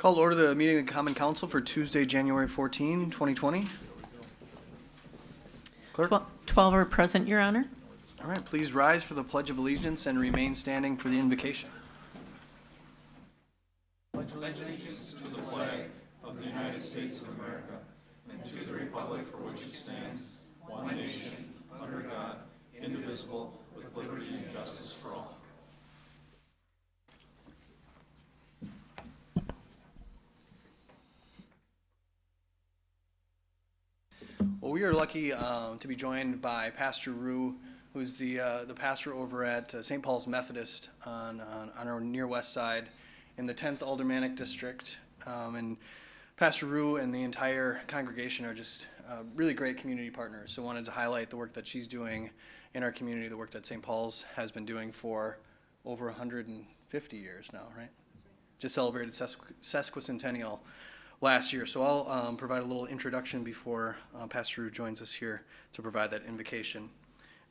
Call to order the meeting of the Common Council for Tuesday, January 14, 2020. Clerk? 12 are present, Your Honor. All right, please rise for the Pledge of Allegiance and remain standing for the invocation. Well, we are lucky to be joined by Pastor Rue, who's the pastor over at St. Paul's Methodist on our near west side in the 10th Aldermanic District. And Pastor Rue and the entire congregation are just really great community partners. So wanted to highlight the work that she's doing in our community, the work that St. Paul's has been doing for over 150 years now, right? Just celebrated sesquicentennial last year. So I'll provide a little introduction before Pastor Rue joins us here to provide that invocation.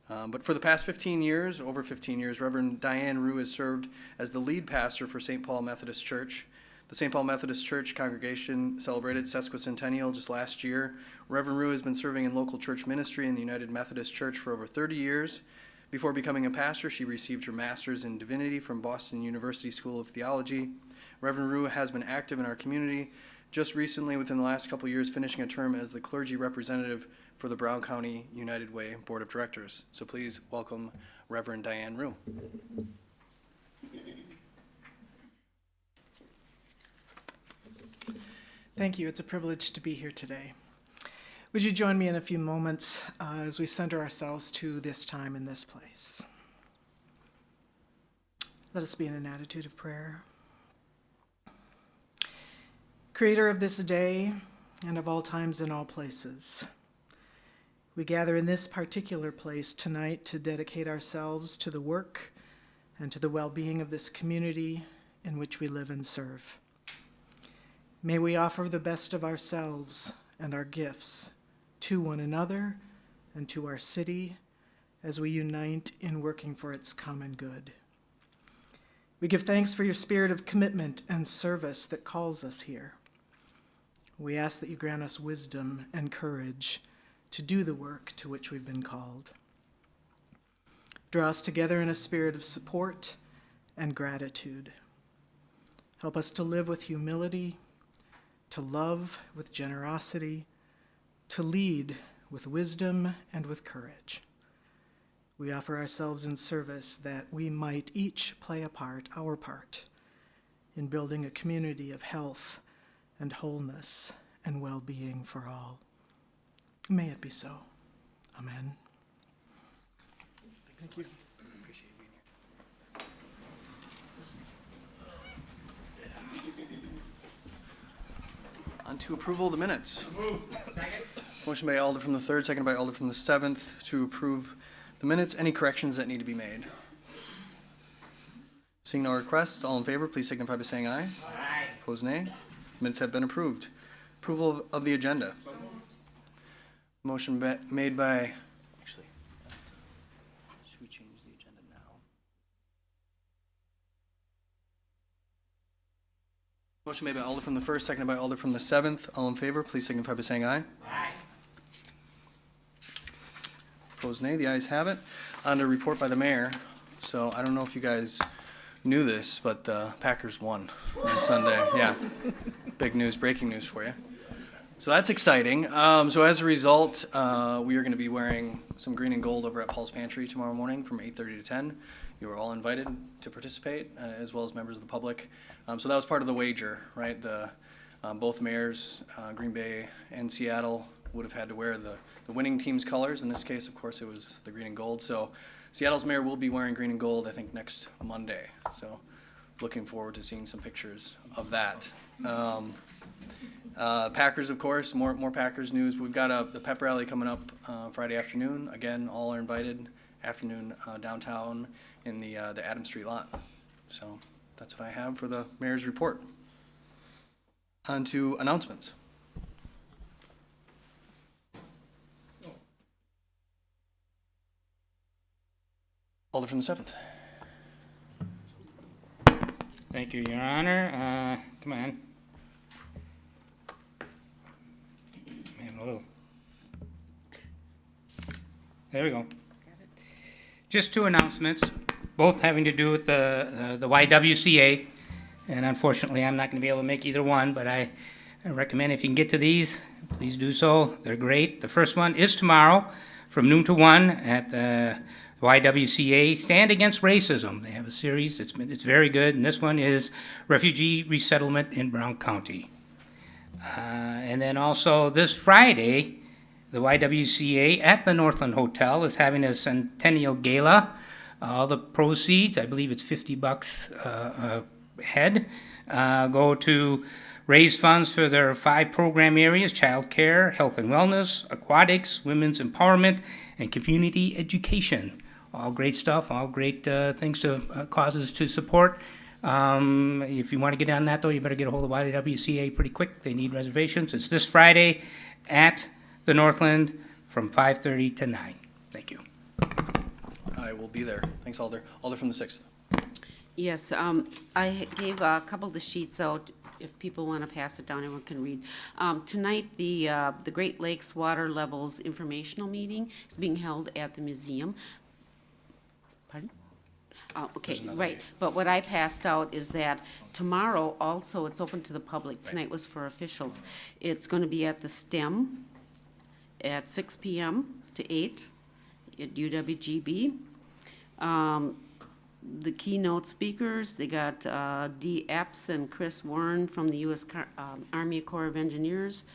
But for the past 15 years, over 15 years, Reverend Diane Rue has served as the lead pastor for St. Paul Methodist Church. The St. Paul Methodist Church congregation celebrated sesquicentennial just last year. Reverend Rue has been serving in local church ministry in the United Methodist Church for over 30 years. Before becoming a pastor, she received her master's in divinity from Boston University School of Theology. Reverend Rue has been active in our community, just recently, within the last couple of years, finishing a term as the clergy representative for the Brown County United Way Board of Directors. So please welcome Reverend Diane Rue. Thank you. It's a privilege to be here today. Would you join me in a few moments as we center ourselves to this time in this place? Let us be in an attitude of prayer. Creator of this day and of all times and all places, we gather in this particular place tonight to dedicate ourselves to the work and to the well-being of this community in which we live and serve. May we offer the best of ourselves and our gifts to one another and to our city as we unite in working for its common good. We give thanks for your spirit of commitment and service that calls us here. We ask that you grant us wisdom and courage to do the work to which we've been called. Draw us together in a spirit of support and gratitude. Help us to live with humility, to love with generosity, to lead with wisdom and with courage. We offer ourselves in service that we might each play our part, in building a community of health and wholeness and well-being for all. May it be so. Amen. Thank you. Appreciate you being here. On to approval of the minutes. Motion by Alder from the 3rd, seconded by Alder from the 7th to approve the minutes. Any corrections that need to be made? Seeing no requests, all in favor, please signify by saying aye. Aye. Opposed, nay. Minutes have been approved. Approval of the agenda. Motion made by, actually, should we change the agenda now? Motion made by Alder from the 1st, seconded by Alder from the 7th. All in favor, please signify by saying aye. Aye. Opposed, nay. The ayes have it. On to report by the mayor. So I don't know if you guys knew this, but the Packers won on Sunday. Yeah, big news, breaking news for you. So that's exciting. So as a result, we are going to be wearing some green and gold over at Paul's Pantry tomorrow morning from 8:30 to 10. You are all invited to participate, as well as members of the public. So that was part of the wager, right? Both mayors, Green Bay and Seattle, would have had to wear the winning team's colors. In this case, of course, it was the green and gold. So Seattle's mayor will be wearing green and gold, I think, next Monday. So looking forward to seeing some pictures of that. Packers, of course, more Packers news. We've got the pep rally coming up Friday afternoon. Again, all are invited. Afternoon downtown in the Adams Street lot. So that's what I have for the mayor's report. On to announcements. Alder from the 7th. Thank you, Your Honor. Come on. a little. There we go. Just two announcements, both having to do with the YWCA. And unfortunately, I'm not going to be able to make either one, but I recommend if you can get to these, please do so. They're great. The first one is tomorrow from noon to 1 at the YWCA Stand Against Racism. They have a series. It's very good, and this one is Refugee Resettlement in Brown County. And then also this Friday, the YWCA at the Northland Hotel is having a centennial gala. All the proceeds, I believe it's $50 a head, go to raise funds for their 5 program areas: child care, health and wellness, aquatics, women's empowerment, and community education. All great stuff, all great things to causes to support. If you want to get on that, though, you better get a hold of YWCA pretty quick. They need reservations. It's this Friday at the Northland from 5:30 to 9. Thank you. I will be there. Thanks, Alder. Alder from the 6th. Yes, I gave a couple of the sheets out. If people want to pass it down, everyone can read. Tonight, the Great Lakes Water Levels Informational Meeting is being held at the museum. Pardon? Okay, right. But what I passed out is that tomorrow also, it's open to the public. Tonight was for officials. It's going to be at the STEM at 6 p.m. to 8 at UWGB. The keynote speakers, they got Dee Epps and Chris Warren from the U.S. Army Corps of Engineers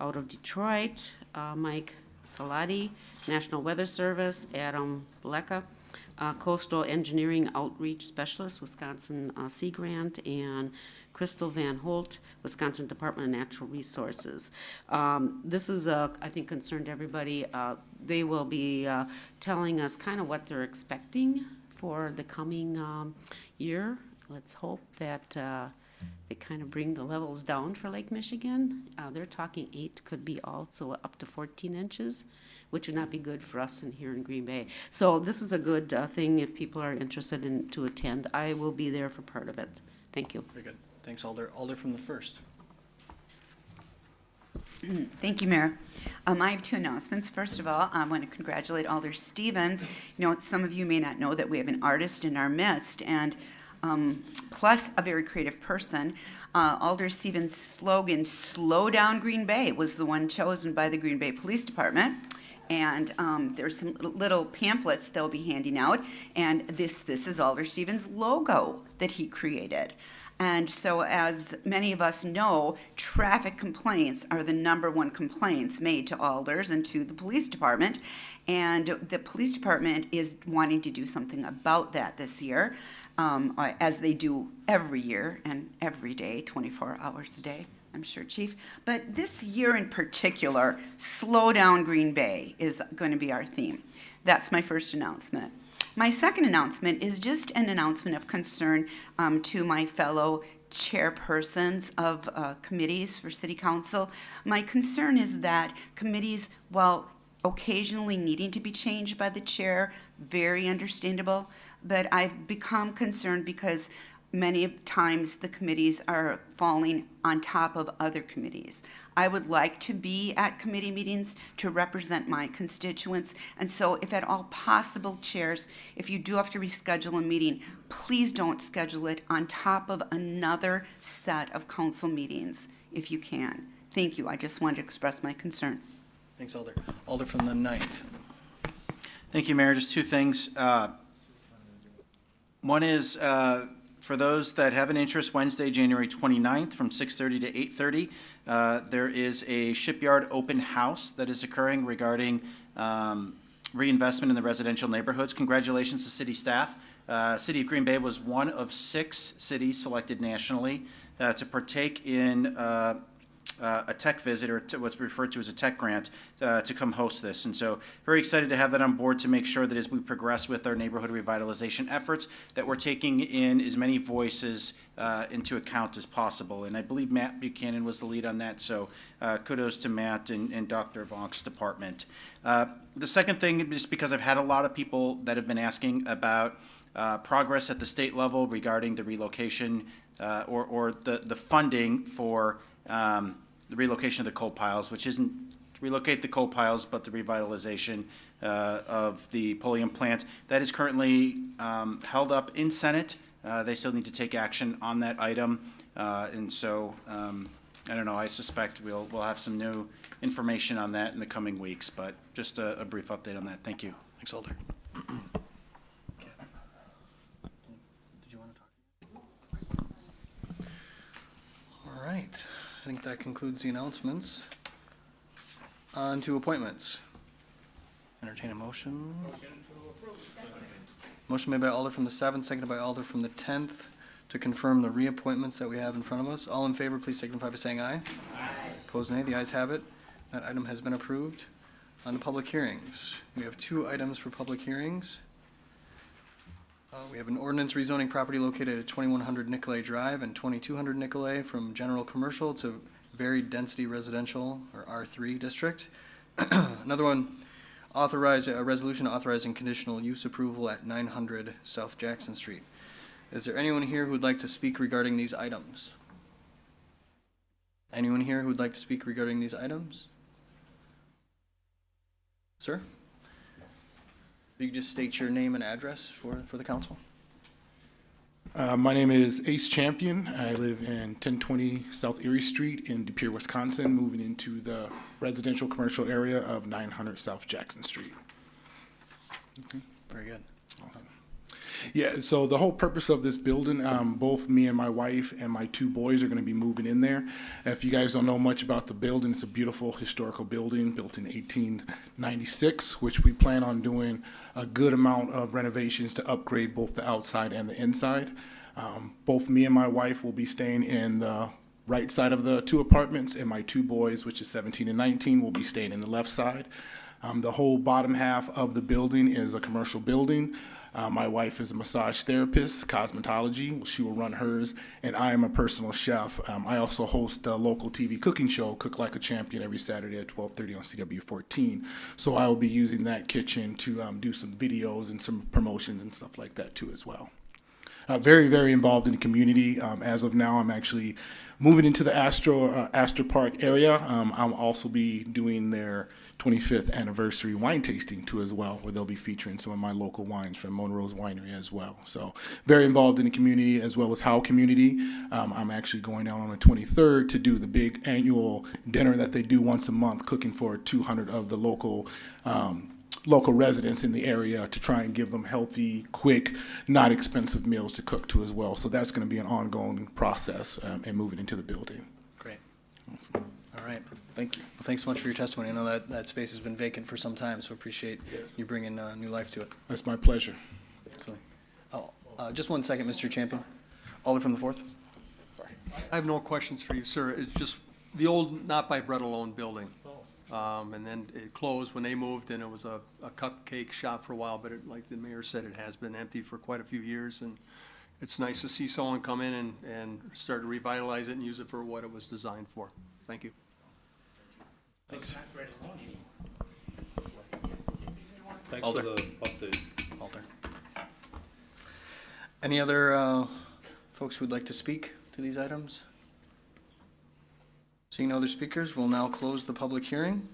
out of Detroit, Mike Salati, National Weather Service, Adam Blecka, Coastal Engineering Outreach Specialist, Wisconsin Sea Grant, and Crystal Van Holt, Wisconsin Department of Natural Resources. This is, I think, concerned everybody. They will be telling us kind of what they're expecting for the coming year. Let's hope that they kind of bring the levels down for Lake Michigan. They're talking 8, could be also up to 14 inches, which would not be good for us in here in Green Bay. So this is a good thing if people are interested in to attend. I will be there for part of it. Thank you. Very good. Thanks, Alder. Alder from the 1st. Thank you, Mayor. I have 2 announcements. First of all, I want to congratulate Alder Stevens. You know, some of you may not know that we have an artist in our midst, and plus a very creative person. Alder Stevens' slogan, "Slow Down Green Bay," was the one chosen by the Green Bay Police Department. And there's some little pamphlets they'll be handing out, and this is Alder Stevens' logo that he created. And so, as many of us know, traffic complaints are the #1 complaints made to alders and to the police department. And the police department is wanting to do something about that this year, as they do every year and every day, 24 hours a day, I'm sure, Chief. But this year in particular, Slow Down Green Bay is going to be our theme. That's my first announcement. My second announcement is just an announcement of concern to my fellow chairpersons of committees for City Council. My concern is that committees, while occasionally needing to be changed by the chair, very understandable, but I've become concerned because many times the committees are falling on top of other committees. I would like to be at committee meetings to represent my constituents, and so if at all possible, chairs, if you do have to reschedule a meeting, please don't schedule it on top of another set of council meetings if you can. Thank you. I just wanted to express my concern. Thanks, Alder. Alder from the 9th. Thank you, Mayor. Just 2 things. One is, for those that have an interest, Wednesday, January 29th, from 6:30 to 8:30, there is a shipyard open house that is occurring regarding reinvestment in the residential neighborhoods. Congratulations to city staff. City of Green Bay was one of 6 cities selected nationally to partake in a tech visit, or what's referred to as a tech grant, to come host this. And so very excited to have that on board to make sure that as we progress with our neighborhood revitalization efforts, that we're taking in as many voices into account as possible. And I believe Matt Buchanan was the lead on that, so kudos to Matt and Dr. Vonk's department. The second thing, just because I've had a lot of people that have been asking about progress at the state level regarding the relocation or the funding for the relocation of the coal piles, which isn't relocate the coal piles, but the revitalization of the Pulliam plant. That is currently held up in Senate. They still need to take action on that item. And so, I don't know, I suspect we'll have some new information on that in the coming weeks, but just a brief update on that. Thank you. Thanks, Alder. All right, I think that concludes the announcements. On to appointments. Entertain a motion. Motion made by Alder from the 7th, seconded by Alder from the 10th to confirm the reappointments that we have in front of us. All in favor, please signify by saying aye. Aye. Opposed, nay. The ayes have it. That item has been approved. On to public hearings. We have 2 items for public hearings. We have an ordinance rezoning property located at 2100 Nicolay Drive and 2200 Nicolay from general commercial to varied density residential, or R3 district. Another one, authorize a resolution authorizing conditional use approval at 900 South Jackson Street. Is there anyone here who would like to speak regarding these items? Anyone here who would like to speak regarding these items? Sir? You can just state your name and address for the council. My name is Ace Champion. I live in 1020 South Erie Street in De Pere, Wisconsin, moving into the residential commercial area of 900 South Jackson Street. Very good. Awesome. Yeah, so the whole purpose of this building, both me and my wife and my 2 boys are going to be moving in there. If you guys don't know much about the building, it's a beautiful historical building built in 1896, which we plan on doing a good amount of renovations to upgrade both the outside and the inside. Both me and my wife will be staying in the right side of the 2 apartments, and my 2 boys, which is 17 and 19, will be staying in the left side. The whole bottom half of the building is a commercial building. My wife is a massage therapist, cosmetology. She will run hers, and I am a personal chef. I also host a local TV cooking show, Cook Like a Champion, every Saturday at 12:30 on CW14. So I will be using that kitchen to do some videos and some promotions and stuff like that too as well. Very, very involved in the community. As of now, I'm actually moving into the Astor Park area. I'll also be doing their 25th anniversary wine tasting too as well, where they'll be featuring some of my local wines from Monroe's Winery as well. So very involved in the community as well as Howe community. I'm actually going out on the 23rd to do the big annual dinner that they do once a month, cooking for 200 of the local residents in the area to try and give them healthy, quick, not expensive meals to cook to as well. So that's going to be an ongoing process and moving into the building. Great. Awesome. All right. Thank you. Well, thanks so much for your testimony. I know that space has been vacant for some time, so appreciate Yes. you bringing new life to it. That's my pleasure. So, just one second, Mr. Champion. Alder from the 4th. Sorry. I have no questions for you, sir. It's just the old Not by Bread Alone building. And then it closed when they moved, and it was a cupcake shop for a while, but like the mayor said, it has been empty for quite a few years, and it's nice to see someone come in and start to revitalize it and use it for what it was designed for. Thank you. Thanks. Thanks Alder. for the update. Alder. Any other folks who would like to speak to these items? Seeing no other speakers, we'll now close the public hearing.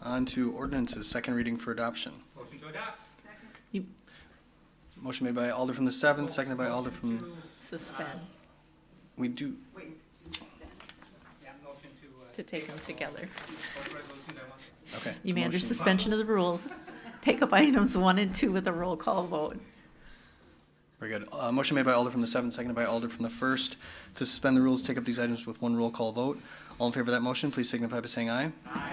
On to ordinances, second reading for adoption. Motion to adopt. Motion made by Alder from the 7th, seconded by Alder from, Suspend, we do, Yeah, motion to take them together. both resolutions at once. okay. You may under Motion- suspension of the rules, take up items 1 and 2 with a roll call vote. Very good. Motion made by Alder from the 7th, seconded by Alder from the 1st, to suspend the rules, take up these items with one roll call vote. All in favor of that motion, please signify by saying aye. Aye.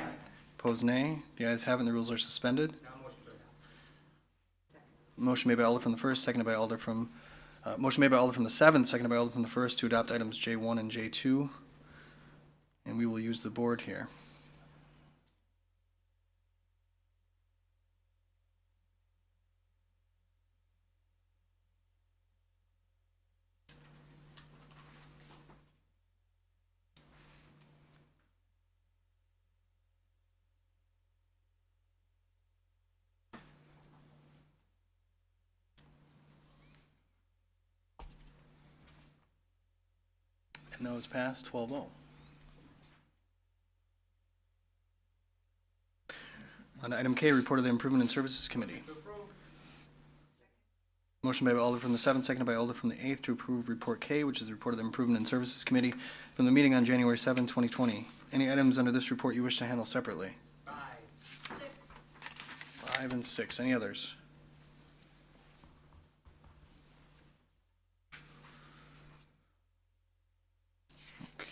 Opposed, nay. The ayes have it, and the rules are suspended. Now motion to adopt. Motion made by Alder from the 1st, seconded by Alder from, motion made by Alder from the 7th, seconded by Alder from the 1st to adopt items J1 and J2. And we will use the board here. And those passed 12-0. On to item K, report of the Improvement and Services Committee. Motion by Alder from the 7th, seconded by Alder from the 8th to approve Report K, which is the report of the Improvement and Services Committee from the meeting on January 7, 2020. Any items under this report you wish to handle separately? 5 and 6. Any others? Okay.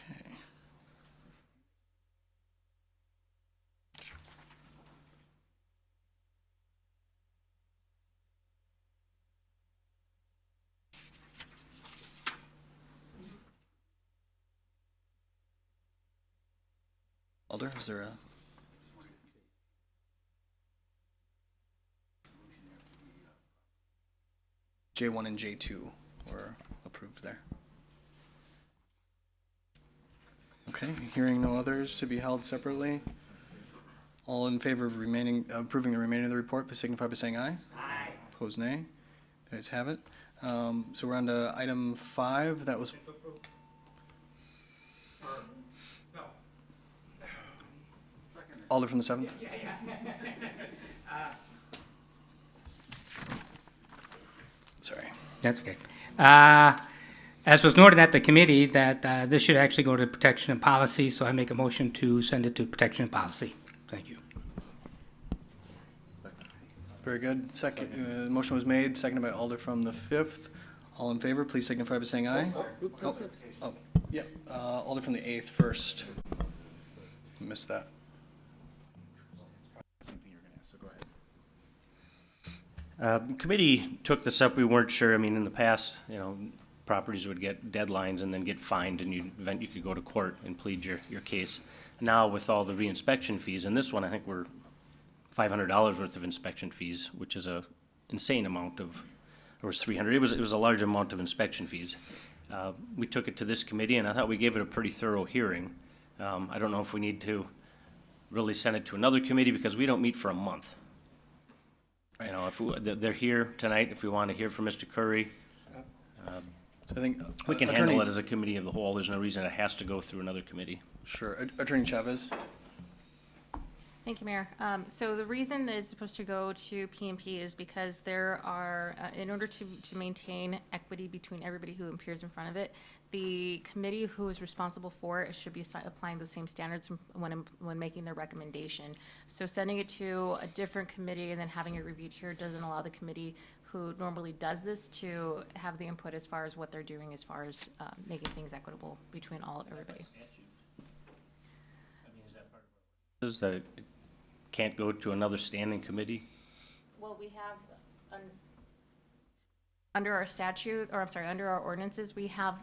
Alder, is there a? J1 and J2 were approved there. Okay, hearing no others to be held separately. All in favor of approving the remainder of the report, please signify by saying aye. Aye. Opposed, nay. The ayes have it. So we're on to item 5. That was. Alder from the 7th? Sorry. That's okay. As was noted at the committee, that this should actually go to protection and policy, so I make a motion to send it to protection and policy. Thank you. Very good. Second, the motion was made, seconded by Alder from the 5th. All in favor, please signify by saying aye. Yeah, Alder from the 8th first. Missed that. Committee took this up, we weren't sure, I mean, in the past, properties would get deadlines and then get fined, and you could go to court and plead your case. Now, with all the reinspection fees, and this one, I think we're $500 worth of inspection fees, which is a insane amount of, or was 300, it was a large amount of inspection fees. We took it to this committee, and I thought we gave it a pretty thorough hearing. I don't know if we need to really send it to another committee, because we don't meet for a month. If they're here tonight, if we want to hear from Mr. Curry, So I think we can Attorney- handle it as a committee of the whole. There's no reason it has to go through another committee. Sure. Attorney Chavez? Thank you, Mayor. So the reason that it's supposed to go to PMP is because there are, in order to maintain equity between everybody who appears in front of it, the committee who is responsible for it should be applying those same standards when making their recommendation. So sending it to a different committee and then having it reviewed here doesn't allow the committee who normally does this to have the input as far as what they're doing as far as making things equitable between everybody. Is that it can't go to another standing committee? Well, we have, under our statute, or I'm sorry, under our ordinances, we have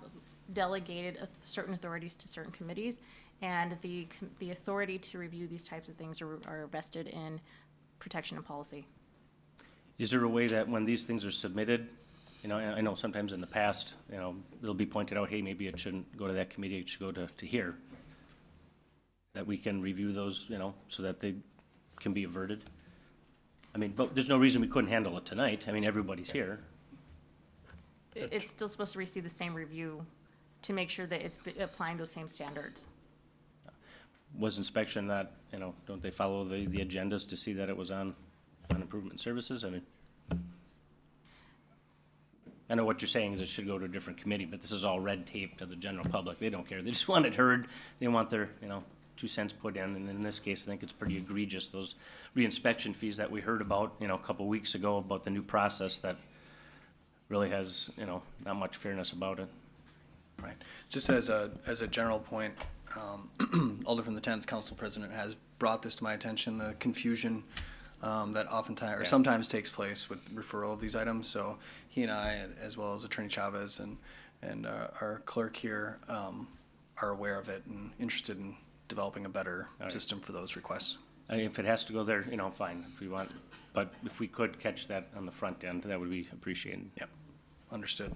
delegated certain authorities to certain committees, and the authority to review these types of things are vested in protection and policy. Is there a way that when these things are submitted, I know sometimes in the past, it'll be pointed out, hey, maybe it shouldn't go to that committee, it should go to here, that we can review those, so that they can be averted? I mean, but there's no reason we couldn't handle it tonight. I mean, everybody's here. It's still supposed to receive the same review to make sure that it's applying those same standards. Was inspection not, don't they follow the agendas to see that it was on improvement services? I mean, I know what you're saying is it should go to a different committee, but this is all red tape to the general public. They don't care. They just want it heard. They want their, 2 cents put in, and in this case, I think it's pretty egregious, those reinspection fees that we heard about, a couple weeks ago about the new process that really has, not much fairness about it. Right. Just as a general point, Alder from the 10th, Council President has brought this to my attention, the confusion that oftentimes, or sometimes takes place with referral of these items. So he and I, as well as Attorney Chavez and our clerk here, are aware of it and interested in developing a better system for those requests. I mean, if it has to go there, fine, if we want, but if we could catch that on the front end, that would be appreciated. Yep, understood.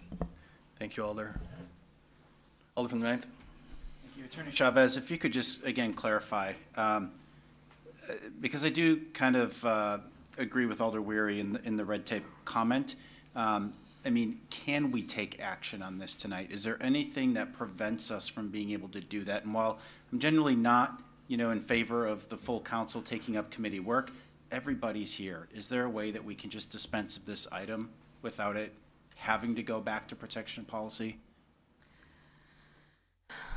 Thank you, Alder. Alder from the 9th. Thank you. Attorney Chavez, if you could just, again, clarify, because I do kind of agree with Alder Weary in the red tape comment. I mean, can we take action on this tonight? Is there anything that prevents us from being able to do that? And while I'm generally not, in favor of the full council taking up committee work, everybody's here, is there a way that we can just dispense of this item without it having to go back to protection policy?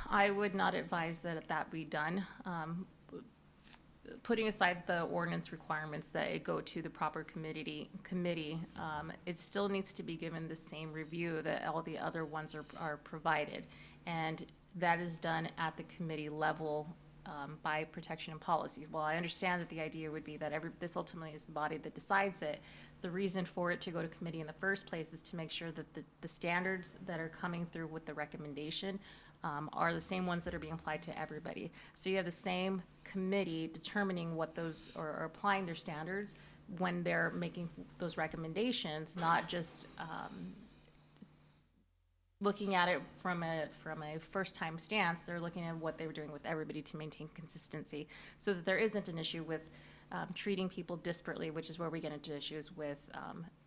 I would not advise that that be done. Putting aside the ordinance requirements that it go to the proper committee, it still needs to be given the same review that all the other ones are provided. And that is done at the committee level by protection and policy. While I understand that the idea would be that this ultimately is the body that decides it, the reason for it to go to committee in the first place is to make sure that the standards that are coming through with the recommendation are the same ones that are being applied to everybody. So you have the same committee determining what those, or applying their standards when they're making those recommendations, not just looking at it from a first-time stance. They're looking at what they were doing with everybody to maintain consistency, so that there isn't an issue with treating people disparately, which is where we get into issues with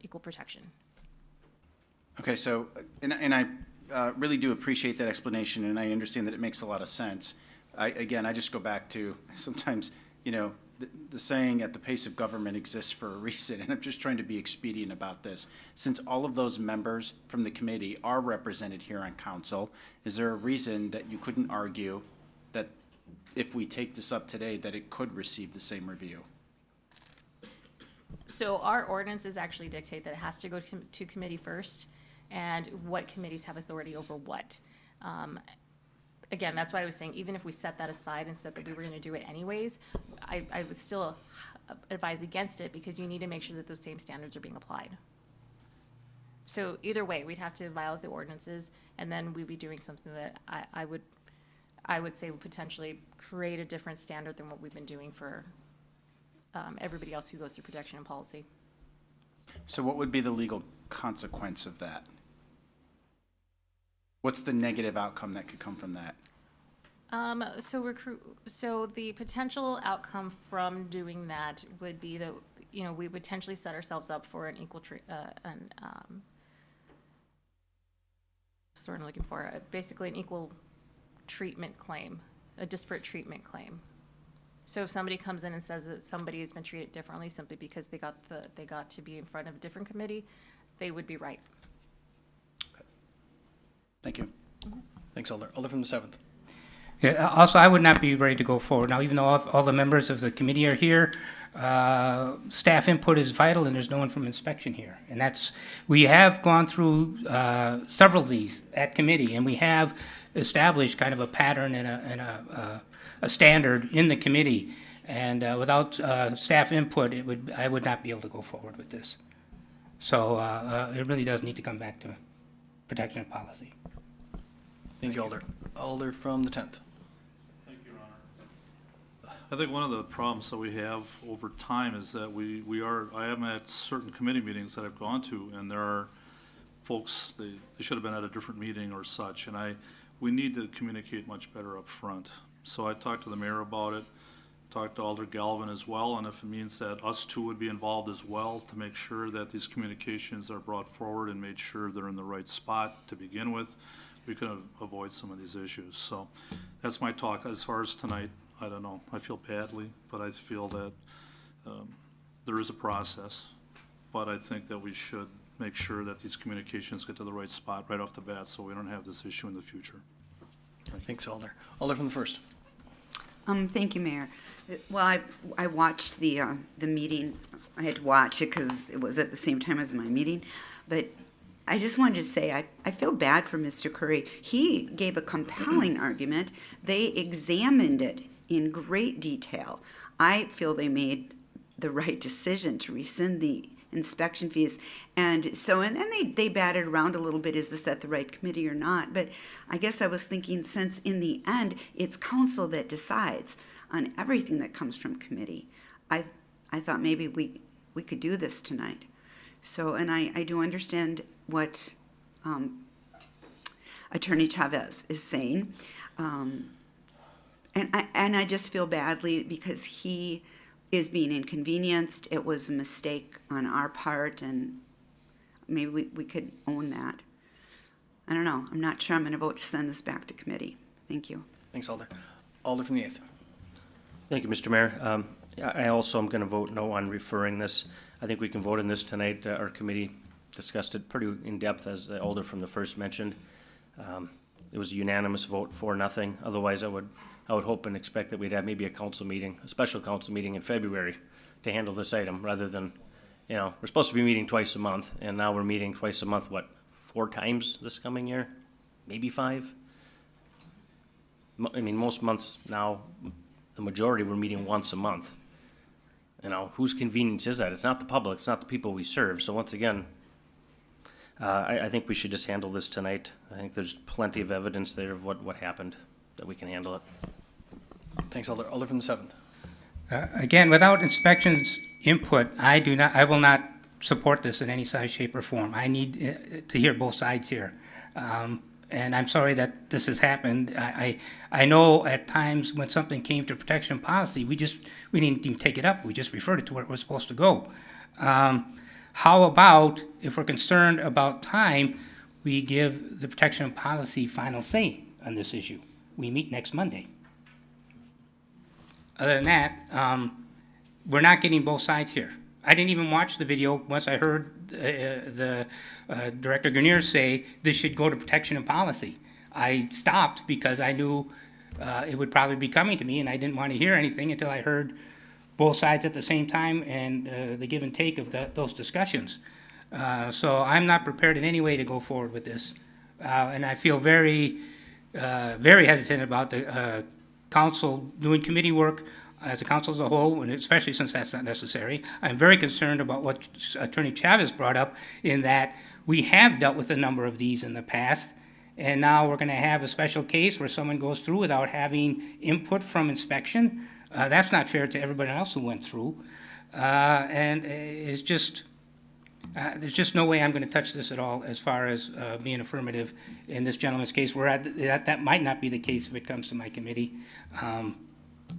equal protection. Okay, so, and I really do appreciate that explanation, and I understand that it makes a lot of sense. I just go back to sometimes, the saying at the pace of government exists for a reason, and I'm just trying to be expedient about this. Since all of those members from the committee are represented here on council, is there a reason that you couldn't argue that if we take this up today, that it could receive the same review? So our ordinances actually dictate that it has to go to committee first, and what committees have authority over what. Again, that's why I was saying, even if we set that aside and said that we were gonna do it anyways, I would still advise against it, because you need to make sure that those same standards are being applied. So either way, we'd have to violate the ordinances, and then we'd be doing something that I would say would potentially create a different standard than what we've been doing for everybody else who goes through protection and policy. So what would be the legal consequence of that? What's the negative outcome that could come from that? So the potential outcome from doing that would be that, we would potentially set ourselves up for an equal sort of looking for, basically an equal treatment claim, a disparate treatment claim. So if somebody comes in and says that somebody has been treated differently simply because they got to be in front of a different committee, they would be right. Thank you. Thanks, Alder. Alder from the 7th. Yeah, also, I would not be ready to go forward. Now, even though all the members of the committee are here, staff input is vital, and there's no one from inspection here. And we have gone through several of these at committee, and we have established kind of a pattern and a standard in the committee. And without staff input, I would not be able to go forward with this. So it really does need to come back to protection and policy. Thank you, Alder. Alder from the 10th. Thank you, Your Honor. I think one of the problems that we have over time is that I am at certain committee meetings that I've gone to, and there are folks, they should have been at a different meeting or such, and we need to communicate much better up front. So I talked to the mayor about it, talked to Alder Galvin as well, and if it means that us two would be involved as well to make sure that these communications are brought forward and made sure they're in the right spot to begin with, we can avoid some of these issues. So that's my talk. As far as tonight, I don't know. I feel badly, but I feel that there is a process. But I think that we should make sure that these communications get to the right spot right off the bat so we don't have this issue in the future. Thanks, Alder. Alder from the 1st. Thank you, Mayor. Well, I watched the meeting. I had to watch it because it was at the same time as my meeting. But I just wanted to say I feel bad for Mr. Curry. He gave a compelling argument. They examined it in great detail. I feel they made the right decision to rescind the inspection fees. And so, and they batted around a little bit, is this at the right committee or not? But I guess I was thinking, since in the end, it's council that decides on everything that comes from committee, I thought maybe we could do this tonight. So, and I do understand what Attorney Chavez is saying. And I just feel badly because he is being inconvenienced. It was a mistake on our part, and maybe we could own that. I don't know. I'm not sure I'm going to vote to send this back to committee. Thank you. Thanks, Alder. Alder from the 8th. Thank you, Mr. Mayor. I also am going to vote no on referring this. I think we can vote on this tonight. Our committee discussed it pretty in depth, as the Alder from the first mentioned. It was a unanimous vote for nothing. Otherwise, I would hope and expect that we'd have maybe a council meeting, a special council meeting in February to handle this item, rather than, we're supposed to be meeting twice a month, and now we're meeting twice a month, 4 times this coming year? Maybe 5? I mean, most months now, the majority, we're meeting once a month. Whose convenience is that? It's not the public, it's not the people we serve. So once again, I think we should just handle this tonight. I think there's plenty of evidence there of what happened, that we can handle it. Thanks, Alder. Alder from the 7th. Again, without inspections input, I will not support this in any size, shape, or form. I need to hear both sides here. And I'm sorry that this has happened. I know at times when something came to protection policy, we didn't even take it up. We just referred it to where it was supposed to go. How about, if we're concerned about time, we give the protection policy final say on this issue? We meet next Monday. Other than that, we're not getting both sides here. I didn't even watch the video once I heard the Director Grenier say this should go to protection and policy. I stopped because I knew it would probably be coming to me, and I didn't want to hear anything until I heard both sides at the same time and the give and take of those discussions. So I'm not prepared in any way to go forward with this. And I feel very hesitant about the council doing committee work as a council as a whole, and especially since that's not necessary. I'm very concerned about what Attorney Chavez brought up, in that we have dealt with a number of these in the past, and now we're going to have a special case where someone goes through without having input from inspection. That's not fair to everybody else who went through. And it's just, there's just no way I'm going to touch this at all as far as being affirmative in this gentleman's case. That might not be the case if it comes to my committee.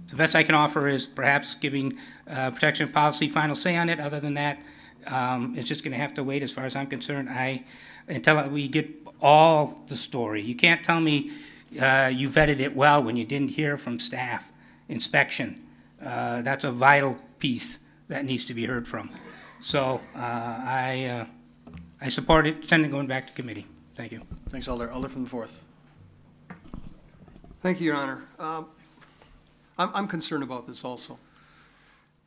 The best I can offer is perhaps giving protection policy final say on it. Other than that, it's just going to have to wait as far as I'm concerned until we get all the story. You can't tell me you vetted it well when you didn't hear from staff. Inspection, that's a vital piece that needs to be heard from. So I support it, send it going back to committee. Thank you. Thanks, Alder. Alder from the 4th. Thank you, Your Honor. I'm concerned about this also.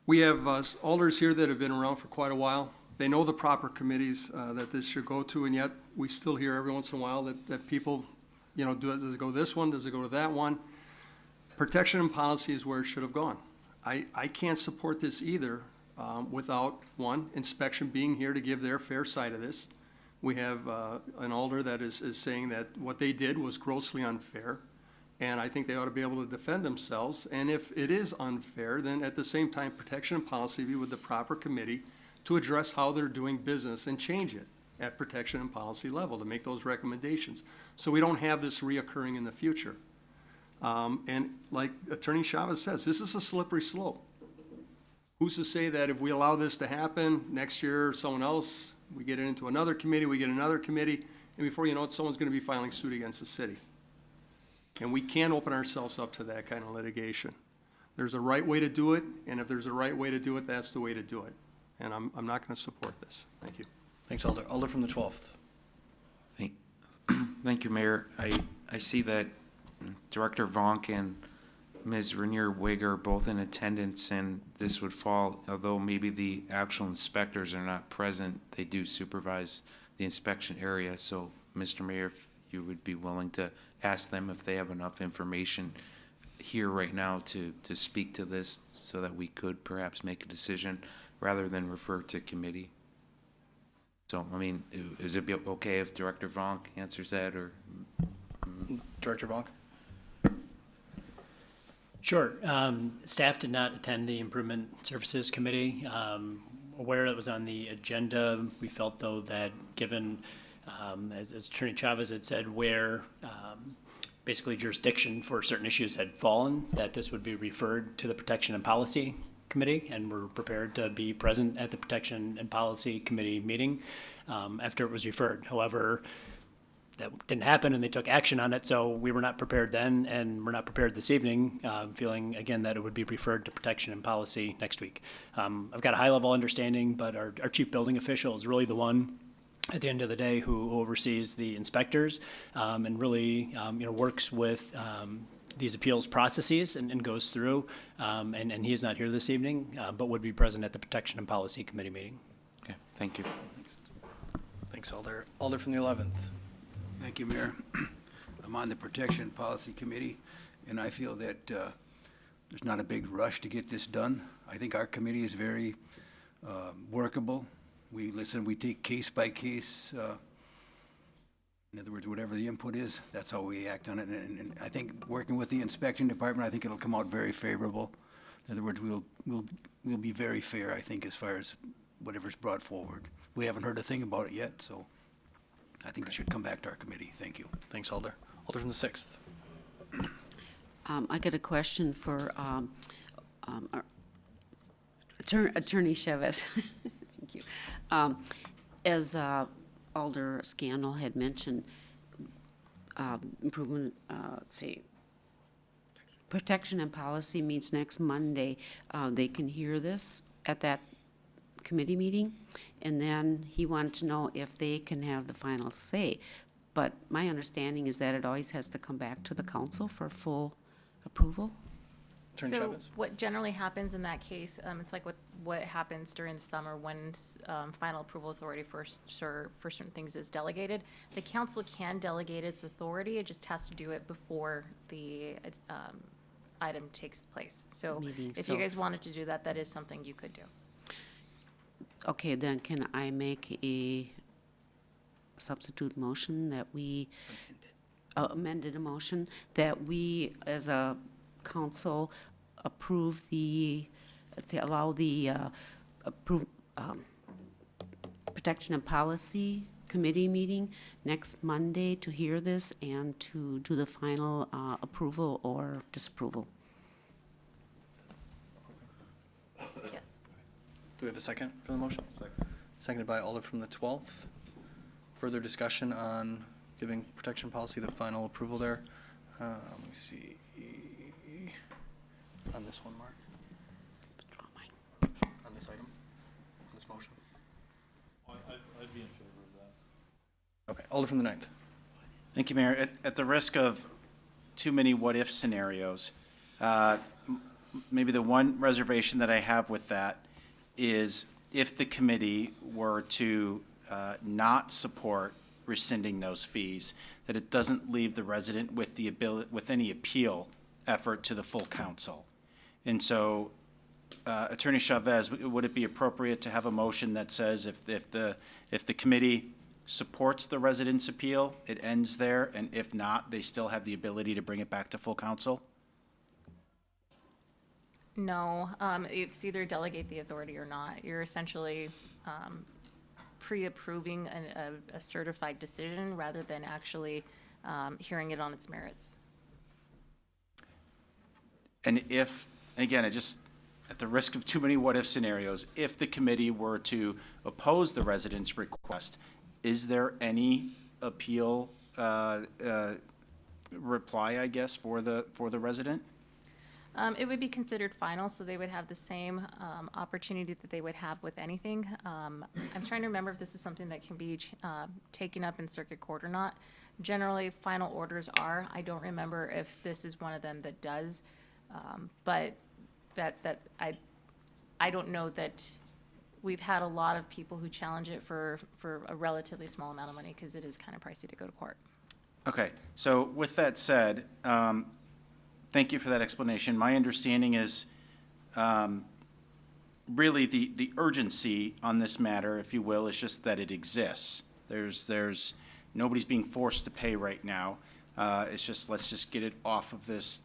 We have alders here that have been around for quite a while. They know the proper committees that this should go to, and yet we still hear every once in a while that people, does it go this one, does it go to that one? Protection and policy is where it should have gone. I can't support this either without, one, inspection being here to give their fair side of this. We have an alder that is saying that what they did was grossly unfair, and I think they ought to be able to defend themselves. And if it is unfair, then at the same time, protection and policy be with the proper committee to address how they're doing business and change it at protection and policy level to make those recommendations, so we don't have this reoccurring in the future. And like Attorney Chavez says, this is a slippery slope. Who's to say that if we allow this to happen, next year someone else, we get it into another committee, and before you know it, someone's going to be filing suit against the city. And we can't open ourselves up to that kind of litigation. There's a right way to do it, and if there's a right way to do it, that's the way to do it. And I'm not going to support this. Thank you. Thanks, Alder. Alder from the 12th. Thank you, Mayor. I see that Director Vonk and Ms. Renier Wig are both in attendance, and this would fall, although maybe the actual inspectors are not present, they do supervise the inspection area. So, Mr. Mayor, if you would be willing to ask them if they have enough information here right now to speak to this, so that we could perhaps make a decision rather than refer to committee. So, I mean, is it okay if Director Vonk answers that, or? Director Vonk? Sure. Staff did not attend the Improvement Services Committee. Aware it was on the agenda. We felt, though, that given, as Attorney Chavez had said, where basically jurisdiction for certain issues had fallen, that this would be referred to the Protection and Policy Committee, and we're prepared to be present at the Protection and Policy Committee meeting after it was referred. However, that didn't happen, and they took action on it. So we were not prepared then, and we're not prepared this evening, feeling, again, that it would be referred to protection and policy next week. I've got a high-level understanding, but our chief building official is really the one at the end of the day who oversees the inspectors, and really, works with these appeals processes and goes through. And he is not here this evening, but would be present at the Protection and Policy Committee meeting. Okay, thank you. Thanks, Alder. Alder from the 11th. Thank you, Mayor. I'm on the Protection Policy Committee, and I feel that there's not a big rush to get this done. I think our committee is very workable. We listen, we take case by case. In other words, whatever the input is, that's how we act on it. And I think working with the inspection department, I think it'll come out very favorable. In other words, we'll be very fair, I think, as far as whatever's brought forward. We haven't heard a thing about it yet, so I think it should come back to our committee. Thank you. Thanks, Alder. Alder from the 6th. I got a question for our Attorney Chavez. Thank you. As Alder Scannell had mentioned, improvement, let's see, Protection and Policy meets next Monday. They can hear this at that committee meeting, and then he wanted to know if they can have the final say. But my understanding is that it always has to come back to the council for full approval. Attorney So Chavez. what generally happens in that case, it's like what happens during the summer when final approval authority for certain things is delegated. The council can delegate its authority, it just has to do it before the item takes place. So Meeting, if so- you guys wanted to do that, that is something you could do. Okay, then can I make a substitute motion that we, amended a motion, that we, as a council, approve the, let's say, allow the, Protection and Policy Committee meeting next Monday to hear this and to do the final, approval or disapproval? Yes. Do we have a second for the motion? Second. Seconded by Alder from the 12th. Further discussion on giving protection policy the final approval there. Let me see. On this one, Mark? Withdraw mine. On this item? On this motion? I'd be in favor of that. Okay, Alder from the 9th. Thank you, Mayor. At the risk of too many what-if scenarios, maybe the one reservation that I have with that is if the committee were to not support rescinding those fees, that it doesn't leave the resident with the ability, with any appeal effort to the full council. And so, Attorney Chavez, would it be appropriate to have a motion that says if the committee supports the resident's appeal, it ends there, and if not, they still have the ability to bring it back to full council? No, it's either delegate the authority or not. You're essentially pre-approving a certified decision rather than actually hearing it on its merits. And if, and again, at the risk of too many what-if scenarios, if the committee were to oppose the resident's request, is there any appeal reply, I guess, for the resident? It would be considered final, so they would have the same opportunity that they would have with anything. I'm trying to remember if this is something that can be taken up in circuit court or not. Generally, final orders are. I don't remember if this is one of them that does, but I don't know that we've had a lot of people who challenge it for a relatively small amount of money because it is kind of pricey to go to court. Okay, so with that said, thank you for that explanation. My understanding is really the urgency on this matter, if you will, is just that it exists. There's nobody's being forced to pay right now. It's just, let's just get it off of this,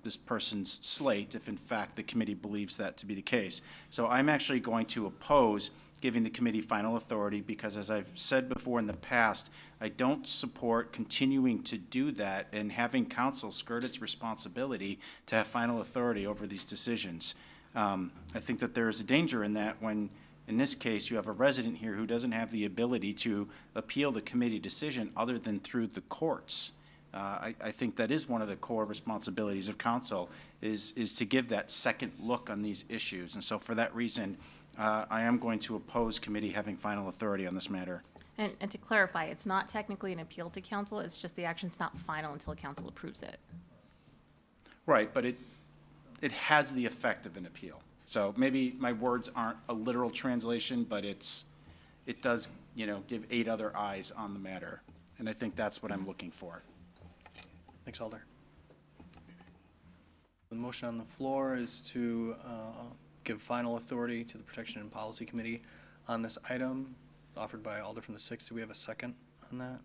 this person's slate if in fact the committee believes that to be the case. So I'm actually going to oppose giving the committee final authority because, as I've said before in the past, I don't support continuing to do that and having council skirt its responsibility to have final authority over these decisions. I think that there is a danger in that when In this case, you have a resident here who doesn't have the ability to appeal the committee decision other than through the courts. I think that is one of the core responsibilities of council, is to give that second look on these issues. And so for that reason, I am going to oppose committee having final authority on this matter. And to clarify, it's not technically an appeal to council, it's just the action's not final until council approves it. Right, but it has the effect of an appeal. So maybe my words aren't a literal translation, but it does, give 8 other eyes on the matter. And I think that's what I'm looking for. Thanks, Alder. The motion on the floor is to give final authority to the Protection and Policy Committee on this item, offered by Alder from the 6th. Do we have a second on that?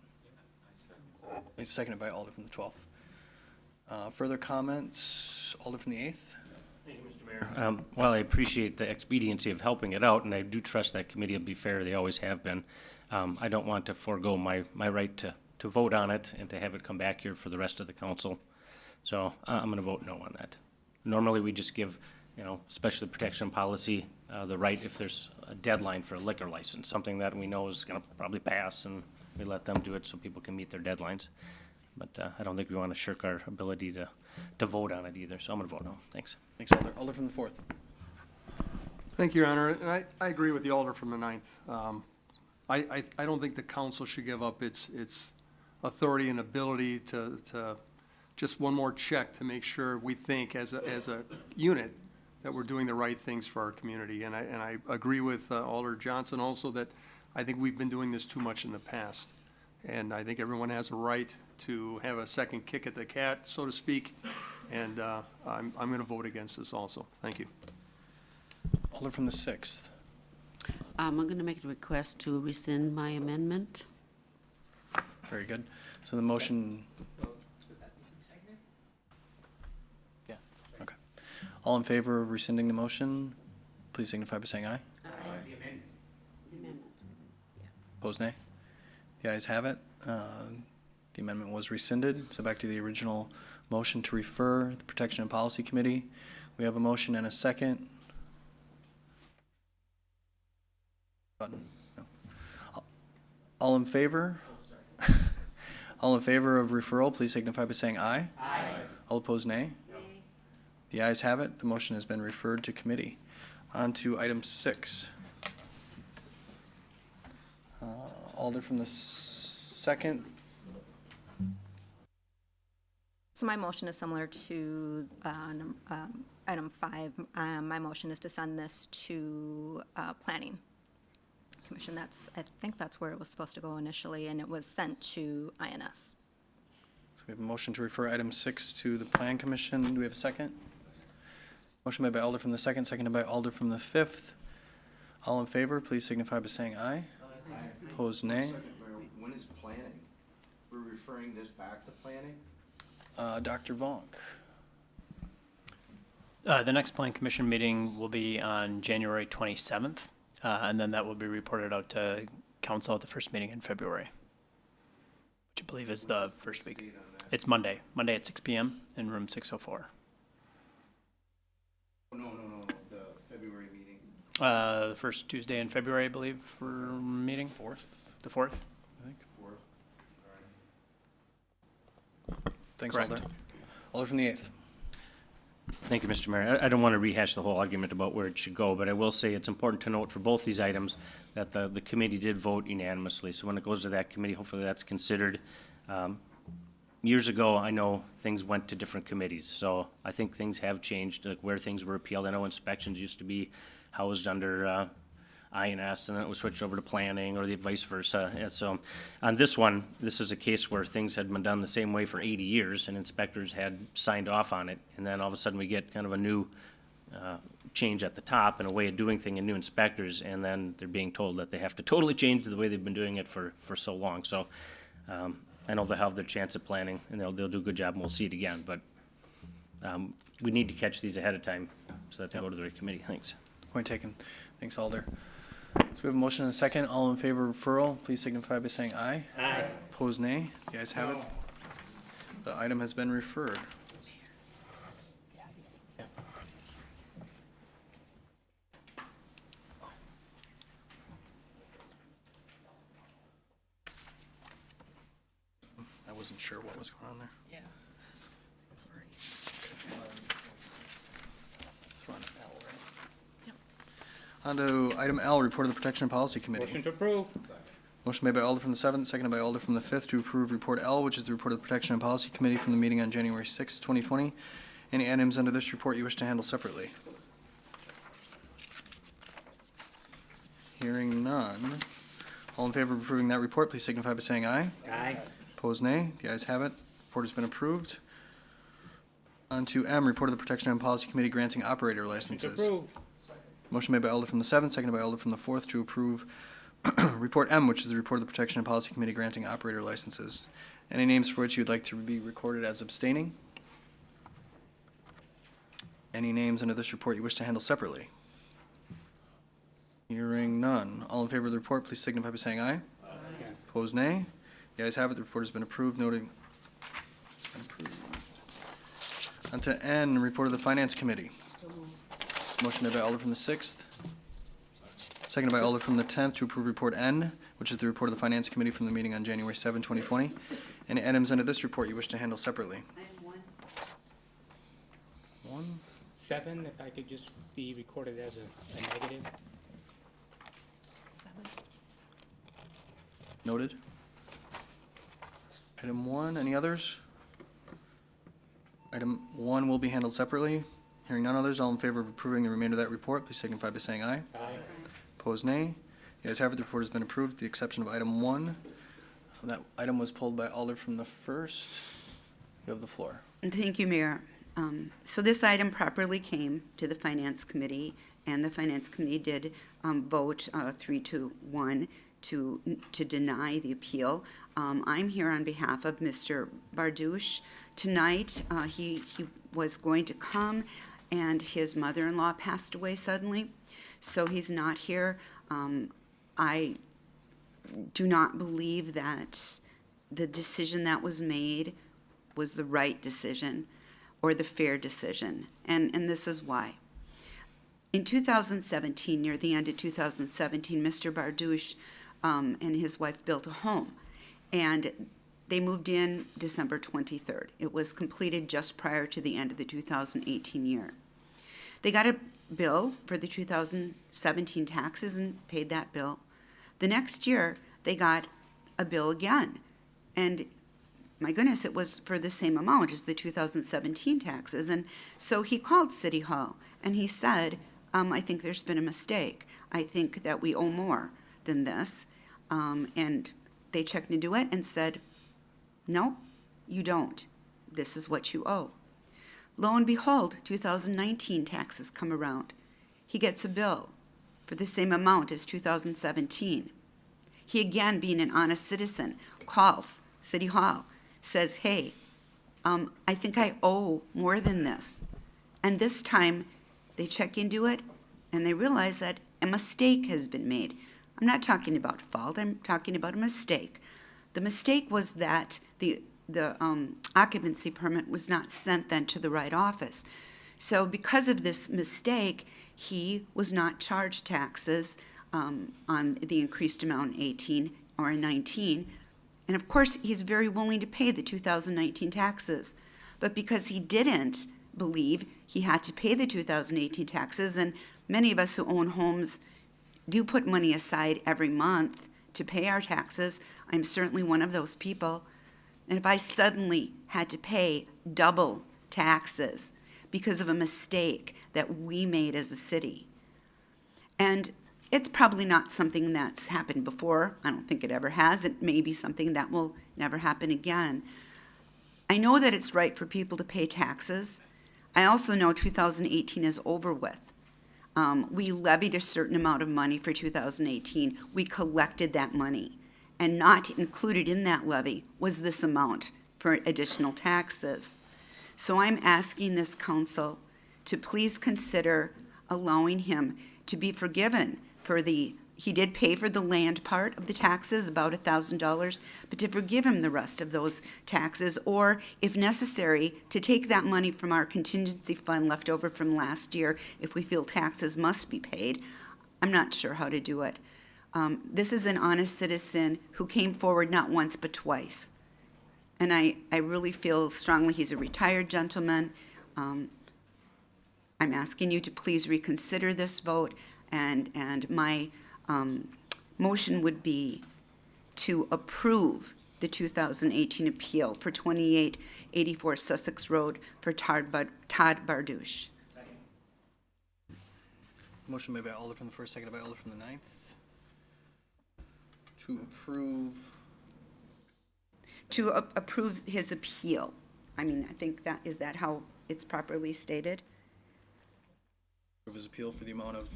It's seconded by Alder from the 12th. Further comments? Alder from the 8th? Thank you, Mr. Mayor. While I appreciate the expediency of helping it out, and I do trust that committee will be fair, they always have been, I don't want to forego my right to vote on it and to have it come back here for the rest of the council. So I'm going to vote no on that. Normally, we just give, especially protection policy, the right if there's a deadline for a liquor license, something that we know is going to probably pass, and we let them do it so people can meet their deadlines. But I don't think we want to shirk our ability to vote on it either, so I'm going to vote no. Thanks. Thanks, Alder. Alder from the 4th. Thank you, Your Honor, and I agree with the Alder from the 9th. I don't think the council should give up its authority and ability to just one more check to make sure we think as a unit that we're doing the right things for our community. And I agree with Alder Johnson also that I think we've been doing this too much in the past. And I think everyone has a right to have a second kick at the cat, so to speak. And I'm going to vote against this also. Thank you. Alder from the 6th. I'm going to make a request to rescind my amendment. Very good. So the motion. Yeah, okay. All in favor of rescinding the motion, please signify by saying aye. Opposed, nay? The ayes have it. The amendment was rescinded. So back to the original motion to refer the Protection and Policy Committee. We have a motion and a second. Button. No. All in favor? All in favor of referral, please signify by saying aye. Aye. All opposed, nay? No. The ayes have it. The motion has been referred to committee. On to item 6. Alder from the 2nd. So my motion is similar to item 5. My motion is to send this to Planning Commission. I think that's where it was supposed to go initially, and it was sent to INS. So we have a motion to refer item 6 to the Plan Commission. Do we have a second? Motion made by Alder from the 2nd, seconded by Alder from the 5th. All in favor, please signify by saying aye. Opposed, nay. When is planning? We're referring this back to planning? Dr. Vonk. The next Plan Commission meeting will be on January 27th, and then that will be reported out to council at the first meeting in February, which I believe is the first week. It's Monday at 6 p.m. in room 604. No, the February meeting. The first Tuesday in February, I believe, for meeting. 4th? The 4th? I think. 4th. Thanks, Correct. Alder. Alder from the 8th. Thank you, Mr. Mayor. I don't want to rehash the whole argument about where it should go, but I will say it's important to note for both these items that the committee did vote unanimously. So when it goes to that committee, hopefully that's considered. Years ago, I know things went to different committees, so I think things have changed, like where things were appealed. I know inspections used to be housed under INS, and then it was switched over to planning, or the vice versa. And so on this one, this is a case where things had been done the same way for 80 years, and inspectors had signed off on it, and then all of a sudden we get kind of a new change at the top and a way of doing things and new inspectors, and then they're being told that they have to totally change the way they've been doing it for so long. So I know they'll have their chance at planning, and they'll do a good job, and we'll see it again. But we need to catch these ahead of time so that they go to the right committee. Thanks. Point taken. Thanks, Alder. So we have a motion and a second. All in favor of referral, please signify by saying aye. Aye. Opposed, nay. The ayes have it. The item has been referred. sure what was going on there. Yeah. Sorry. Let's run L, right? On to item L, report of the Protection and Policy Committee. Motion to approve. Motion made by Alder from the 7th, seconded by Alder from the 5th to approve Report L, which is the report of the Protection and Policy Committee from the meeting on January 6, 2020. Any items under this report you wish to handle separately? Hearing none. All in favor of approving that report, please signify by saying aye. Aye. Opposed, nay. The ayes have it. Report has been approved. On to M, report of the Protection and Policy Committee granting operator Motion to licenses. approve. Motion made by Alder from the 7th, seconded by Alder from the 4th to approve Report M, which is the report of the Protection and Policy Committee granting operator licenses. Any names for which you'd like to be recorded as abstaining? Any names under this report you wish to handle separately? Hearing none. All in favor of the report, please signify by saying aye. Aye. Opposed, nay. The ayes have it. The report has been approved, noting. Approved. On to N, report of the Finance Committee. Motion made by Alder from the 6th. Seconded by Alder from the 10th to approve Report N, which is the report of the Finance Committee from the meeting on January 7, 2020. Any items under this report you wish to handle separately? Item 1. 1. 7, if I could just be recorded as a negative. 7. Noted. Item 1, any others? Item 1 will be handled separately. Hearing none others, all in favor of approving the remainder of that report, please signify by saying aye. Aye. Opposed, nay. The ayes have it. The report has been approved, with the exception of item 1. That item was pulled by Alder from the 1st. You have the floor. Thank you, Mayor. So this item properly came to the Finance Committee, and the Finance Committee did vote 3-1 to deny the appeal. I'm here on behalf of Mr. Bardouche. Tonight, he was going to come, and his mother-in-law passed away suddenly, so he's not here. I do not believe that the decision that was made was the right decision or the fair decision, and this is why. In 2017, near the end of 2017, Mr. Bardouche and his wife built a home, and they moved in December 23rd. It was completed just prior to the end of the 2018 year. They got a bill for the 2017 taxes and paid that bill. The next year, they got a bill again, and my goodness, it was for the same amount as the 2017 taxes. And so he called City Hall, and he said, I think there's been a mistake. I think that we owe more than this. And they checked into it and said, no, you don't. This is what you owe. Lo and behold, 2019 taxes come around. He gets a bill for the same amount as 2017. He, again, being an honest citizen, calls City Hall, says, hey, I think I owe more than this. And this time, they check into it, and they realize that a mistake has been made. I'm not talking about fault, I'm talking about a mistake. The mistake was that the occupancy permit was not sent then to the right office. So because of this mistake, he was not charged taxes on the increased amount in 18 or in 19. And of course, he's very willing to pay the 2019 taxes. But because he didn't believe he had to pay the 2018 taxes, and many of us who own homes do put money aside every month to pay our taxes, I'm certainly one of those people. And if I suddenly had to pay double taxes because of a mistake that we made as a city, and it's probably not something that's happened before. I don't think it ever has. It may be something that will never happen again. I know that it's right for people to pay taxes. I also know 2018 is over with. We levied a certain amount of money for 2018. We collected that money. And not included in that levy was this amount for additional taxes. So I'm asking this council to please consider allowing him to be forgiven for he did pay for the land part of the taxes, about $1,000, but to forgive him the rest of those taxes, or if necessary, to take that money from our contingency fund left over from last year if we feel taxes must be paid. I'm not sure how to do it. This is an honest citizen who came forward not once but twice. And I really feel strongly he's a retired gentleman. I'm asking you to please reconsider this vote, and my motion would be to approve the 2018 appeal for 2884 Sussex Road for Todd Bardouche. Motion made by Alder from the first, seconded by Alder from the ninth. To approve. To approve his appeal. I mean, I think that, is that how it's properly stated? Approve his appeal for the amount of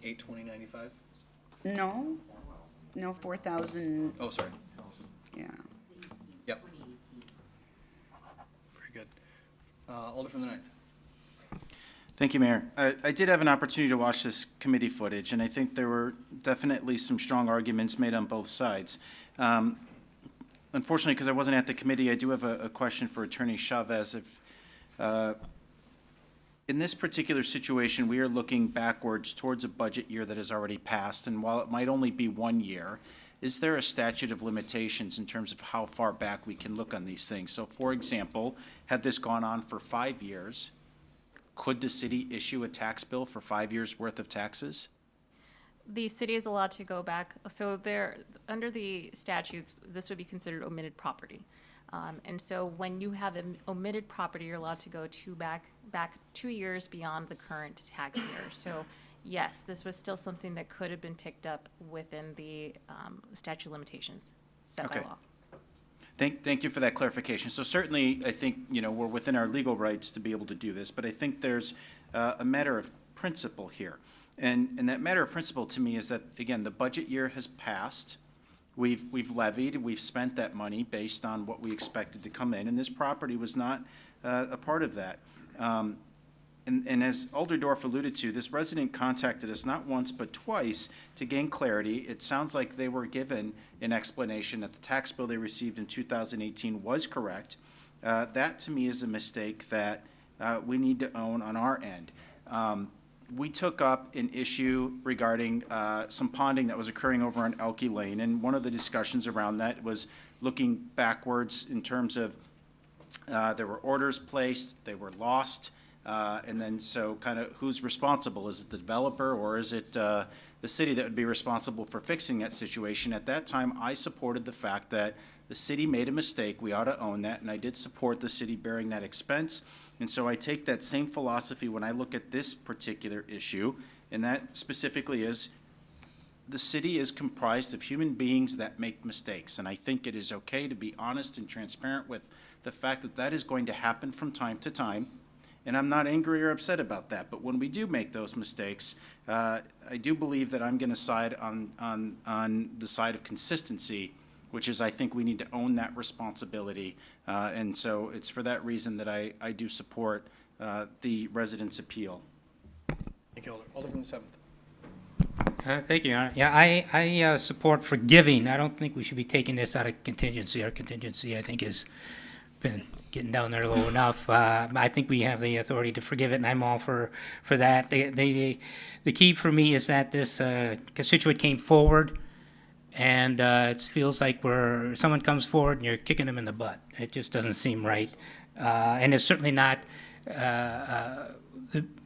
$820.95. No, 4,000, Oh, sorry. yeah. Yep. Very good. Alder from the ninth. Thank you, Mayor. I did have an opportunity to watch this committee footage, and I think there were definitely some strong arguments made on both sides. Unfortunately, because I wasn't at the committee, I do have a question for Attorney Chavez. If, in this particular situation, we are looking backwards towards a budget year that has already passed, and while it might only be 1 year, is there a statute of limitations in terms of how far back we can look on these things? So, for example, had this gone on for 5 years, could the city issue a tax bill for 5 years' worth of taxes? The city is allowed to go back, so there, under the statutes, this would be considered omitted property. And so when you have an omitted property, you're allowed to go back 2 years beyond the current tax year. So yes, this was still something that could have been picked up within the statute of limitations set by Okay. law. Thank you for that clarification. So certainly, I think, we're within our legal rights to be able to do this, but I think there's a matter of principle here. And that matter of principle to me is that, again, the budget year has passed. We've levied, we've spent that money based on what we expected to come in, and this property was not a part of that. And as Alderdorf alluded to, this resident contacted us not once but twice to gain clarity. It sounds like they were given an explanation that the tax bill they received in 2018 was correct. That to me is a mistake that we need to own on our end. We took up an issue regarding some ponding that was occurring over on Elkie Lane, and one of the discussions around that was looking backwards in terms of there were orders placed, they were lost, and then so kind of who's responsible? Is it the developer or is it the city that would be responsible for fixing that situation? At that time, I supported the fact that the city made a mistake. We ought to own that, and I did support the city bearing that expense. And so I take that same philosophy when I look at this particular issue, and that specifically is the city is comprised of human beings that make mistakes. And I think it is okay to be honest and transparent with the fact that that is going to happen from time to time. And I'm not angry or upset about that. But when we do make those mistakes, I do believe that I'm going to side on the side of consistency, which is I think we need to own that responsibility. And so it's for that reason that I do support the residents' appeal. Thank you, Alder. Alder from the seventh. Thank you, Your Honor. Yeah, I support forgiving. I don't think we should be taking this out of contingency. Our contingency, I think, has been getting down there low enough. I think we have the authority to forgive it, and I'm all for that. The key for me is that this constituent came forward, and it feels like someone comes forward and you're kicking them in the butt. It just doesn't seem right. And it's certainly not,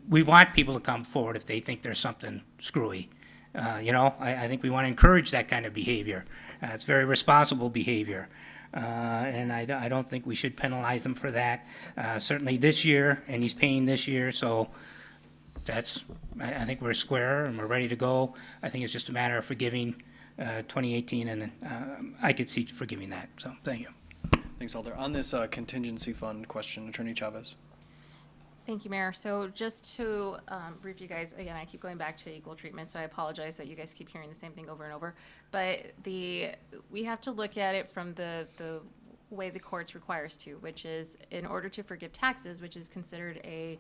we want people to come forward if they think there's something screwy. I think we want to encourage that kind of behavior. It's very responsible behavior. And I don't think we should penalize them for that. Certainly this year, and he's paying this year, so I think we're square and we're ready to go. I think it's just a matter of forgiving 2018, and I could see forgiving that, so thank you. Thanks, Alder. On this contingency fund question, Attorney Chavez. Thank you, Mayor. So just to brief you guys, again, I keep going back to equal treatment, so I apologize that you guys keep hearing the same thing over and over. But we have to look at it from the way the courts require us to, which is in order to forgive taxes, which is considered a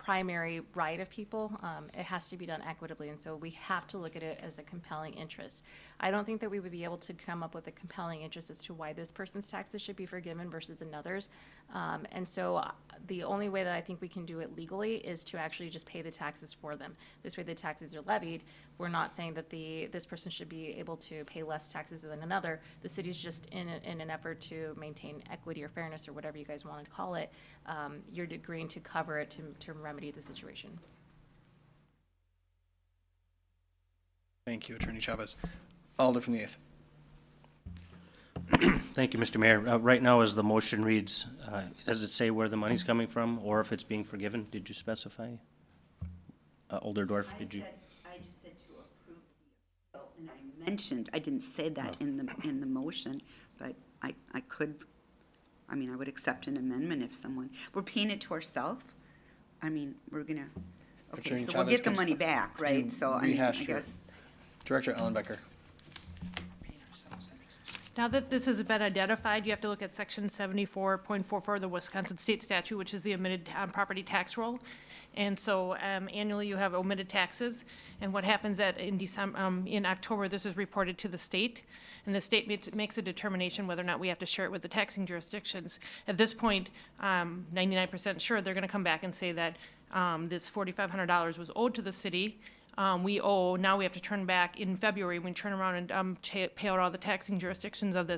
primary right of people. It has to be done equitably, and so we have to look at it as a compelling interest. I don't think that we would be able to come up with a compelling interest as to why this person's taxes should be forgiven versus another's. And so the only way that I think we can do it legally is to actually just pay the taxes for them. This way the taxes are levied. We're not saying that this person should be able to pay less taxes than another. The city's just in an effort to maintain equity or fairness or whatever you guys want to call it. You're agreeing to cover it to remedy the situation. Thank you, Attorney Chavez. Alder from the 8th. Thank you, Mr. Mayor. Right now, as the motion reads, does it say where the money's coming from or if it's being forgiven? Did you specify? Alderdorf, did you? I just said to approve the bill, and I mentioned, I didn't say that in the motion, but I could, I mean, I would accept an amendment if someone, we're paying it to ourselves. I mean, we're gonna, okay, Attorney so we'll Chavez, get the money back, right? So, I mean, I rehash your- guess. Director Ellenbecker. Now that this has been identified, you have to look at section 74.44 of the Wisconsin State Statute, which is the omitted property tax roll. And so annually you have omitted taxes. And what happens in October, this is reported to the state. And the state makes a determination whether or not we have to share it with the taxing jurisdictions. At this point, 99% sure they're going to come back and say that this $4,500 was owed to the city. Now we have to turn back in February, we turn around and pay out all the taxing jurisdictions of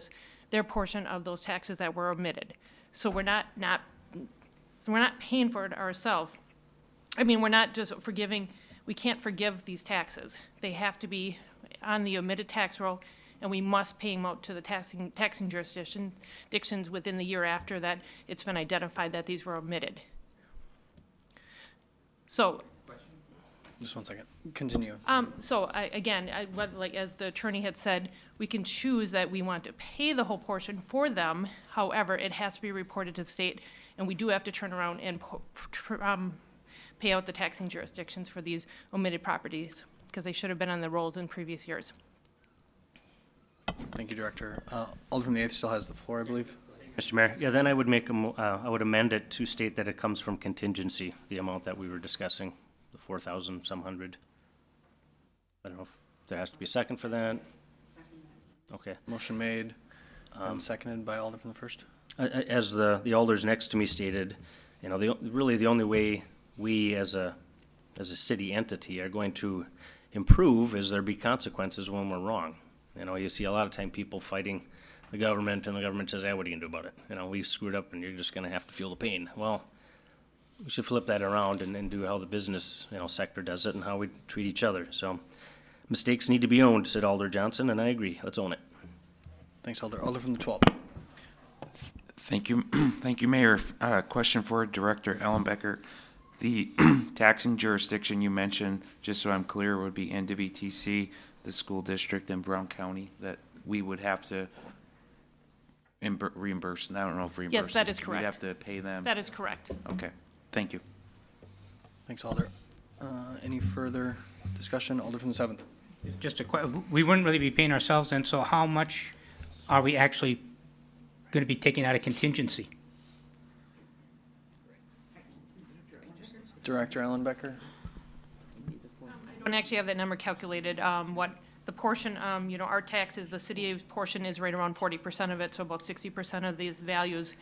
their portion of those taxes that were omitted. So we're not paying for it ourselves. I mean, we're not just forgiving, we can't forgive these taxes. They have to be on the omitted tax roll, and we must pay them out to the taxing jurisdictions within the year after that it's been identified that these were omitted. So, Just one second. Continue. Like as the attorney had said, we can choose that we want to pay the whole portion for them. However, it has to be reported to the state, and we do have to turn around and pay out the taxing jurisdictions for these omitted properties, because they should have been on the rolls in previous years. Thank you, Director. Alder from the 8th still has the floor, I believe. Mr. Mayor, yeah, then I would I would amend it to state that it comes from contingency, the amount that we were discussing, the 4,000 some hundred. I don't know if there has to be a second for that. Okay. Motion made and seconded by Alder from the 1st. As the alders next to me stated, you know, really the only way we as a city entity are going to improve is there be consequences when we're wrong. You know, you see a lot of time people fighting the government, and the government says, what are you gonna do about it? You know, we screwed up and you're just gonna have to feel the pain. Well, we should flip that around and do how the business, sector does it and how we treat each other. So mistakes need to be owned, said Alder Johnson, and I agree. Let's own it. Thanks, Alder. Alder from the 12th. Thank you, thank you, Mayor. Question for Director Ellenbecker. The taxing jurisdiction you mentioned, just so I'm clear, would be NWTC, the school district in Brown County, that we would have to reimburse. And I don't know if reimburse. Yes, that is correct. We'd have to pay them. That is correct. Okay, thank you. Thanks, Alder. Any further discussion? Alder from the 7th. Just we wouldn't really be paying ourselves, and so how much are we actually going to be taking out of contingency? Director Ellenbecker. I don't actually have that number calculated. What the portion, our taxes, the city portion is right around 40% of it, so about 60% of these values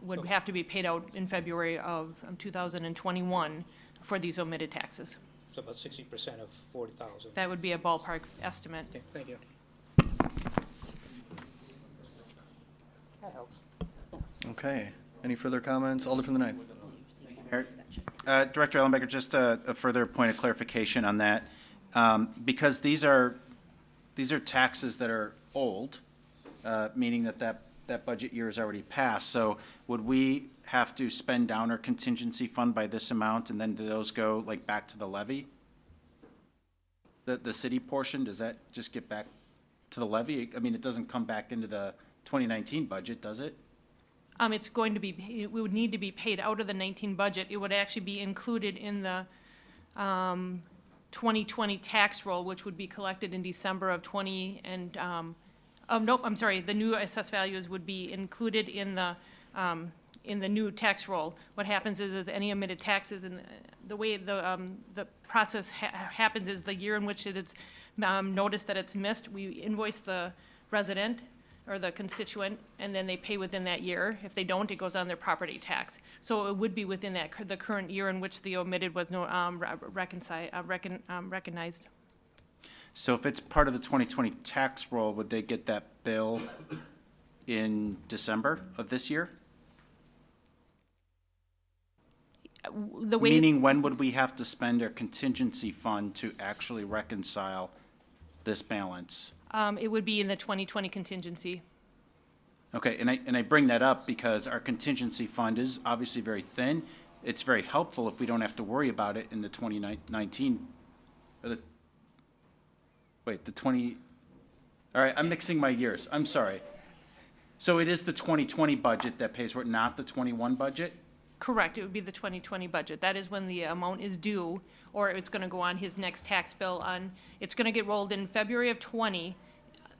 would have to be paid out in February of 2021 for these omitted taxes. So about 60% of 40,000. That would be a ballpark estimate. Okay, thank you. That helps. Okay. Any further comments? Alder from the 9th. Director Ellenbecker, just a further point of clarification on that. Because these are taxes that are old, meaning that budget year is already passed. So would we have to spend down our contingency fund by this amount, and then do those go like back to the levy? The city portion, does that just get back to the levy? I mean, it doesn't come back into the 2019 budget, does it? It's going to be, we would need to be paid out of the 19 budget. It would actually be included in the 2020 tax roll, which would be collected in December of 20, and, nope, I'm sorry, the new assessed values would be included in the in the new tax roll. What happens is any omitted taxes, and the way the process happens is the year in which it's noticed that it's missed, we invoice the resident or the constituent, and then they pay within that year. If they don't, it goes on their property tax. So it would be within that, the current year in which the omitted was recognized. So if it's part of the 2020 tax roll, would they get that bill in December of this year? The way Meaning, when would we have to spend our contingency fund to actually reconcile this balance? it would be in the 2020 contingency. Okay, and I bring that up because our contingency fund is obviously very thin. It's very helpful if we don't have to worry about it in the 2019, or the 20, all right, I'm mixing my years, I'm sorry. So it is the 2020 budget that pays for it, not the 21 budget? Correct, it would be the 2020 budget. That is when the amount is due, or it's gonna go on his next tax bill on, it's gonna get rolled in February of '20.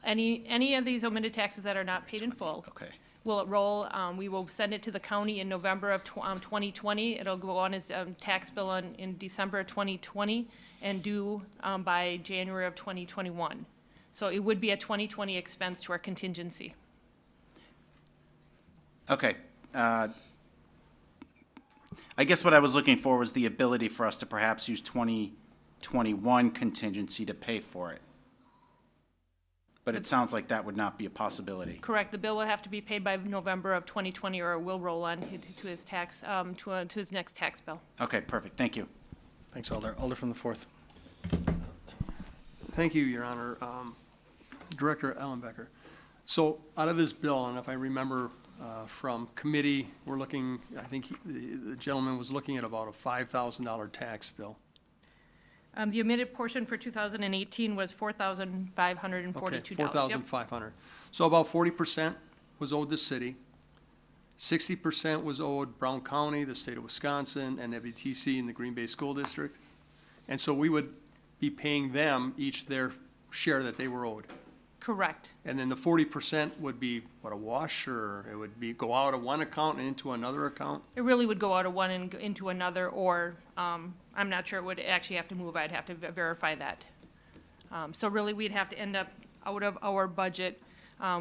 Any of these omitted taxes that are not paid in full. Okay. Will it roll, we will send it to the county in November of 2020. It'll go on his tax bill in December of 2020 and due by January of 2021. So it would be a 2020 expense to our contingency. Okay. I guess what I was looking for was the ability for us to perhaps use 2021 contingency to pay for it. But it sounds like that would not be a possibility. Correct, the bill will have to be paid by November of 2020, or it will roll on to his tax, to his next tax bill. Okay, perfect, thank you. Thanks, Alder. Alder from the 4th. Thank you, Your Honor. Director Ellenbecker. So out of this bill, and if I remember from committee, we're looking, I think the gentleman was looking at about a $5,000 tax bill. The omitted portion for 2018 was $4,542. Okay, Yep. 4,500. So about 40% was owed the city. 60% was owed Brown County, the state of Wisconsin, and WTC in the Green Bay School District. And so we would be paying them each their share that they were owed. Correct. And then the 40% would be, what, a wash, or it would be, go out of one account and into another account? It really would go out of one and into another, or, I'm not sure it would actually have to move, I'd have to verify that. So really, we'd have to end up out of our budget,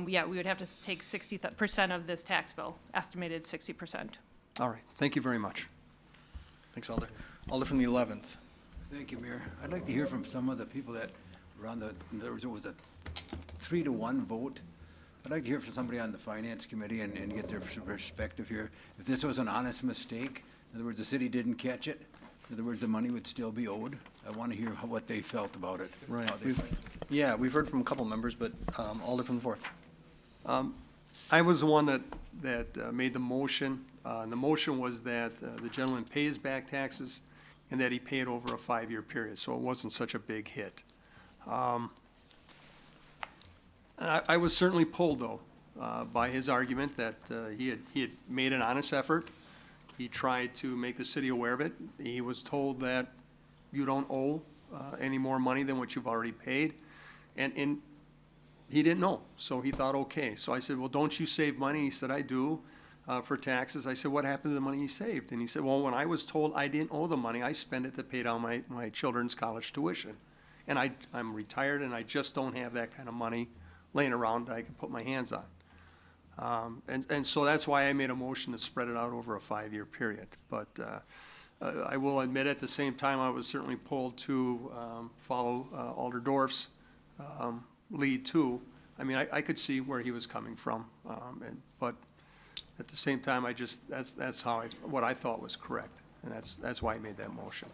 yeah, we would have to take 60% of this tax bill, estimated 60%. All right, thank you very much. Thanks, Alder. Alder from the 11th. Thank you, Mayor. I'd like to hear from some of the people that were on there was a 3-to-1 vote. I'd like to hear from somebody on the Finance Committee and get their perspective here. If this was an honest mistake, in other words, the city didn't catch it, in other words, the money would still be owed, I want to hear what they felt about it. Right. how they felt. Yeah, we've heard from a couple members, but Alder from the 4th. I was the one that made the motion. And the motion was that the gentleman pay his back taxes and that he pay it over a 5-year period, so it wasn't such a big hit. I was certainly pulled, though, by his argument that he had made an honest effort. He tried to make the city aware of it. He was told that you don't owe any more money than what you've already paid. And he didn't know, so he thought, okay. So I said, well, don't you save money? He said, I do, for taxes. I said, what happened to the money he saved? And he said, well, when I was told I didn't owe the money, I spent it to pay down my children's college tuition. And I'm retired, and I just don't have that kind of money laying around that I can put my hands on. And so that's why I made a motion to spread it out over a 5-year period. But I will admit, at the same time, I was certainly pulled to follow Alder Dorf's lead too. I mean, I could see where he was coming from, but at the same time, that's how what I thought was correct, and that's why I made that motion.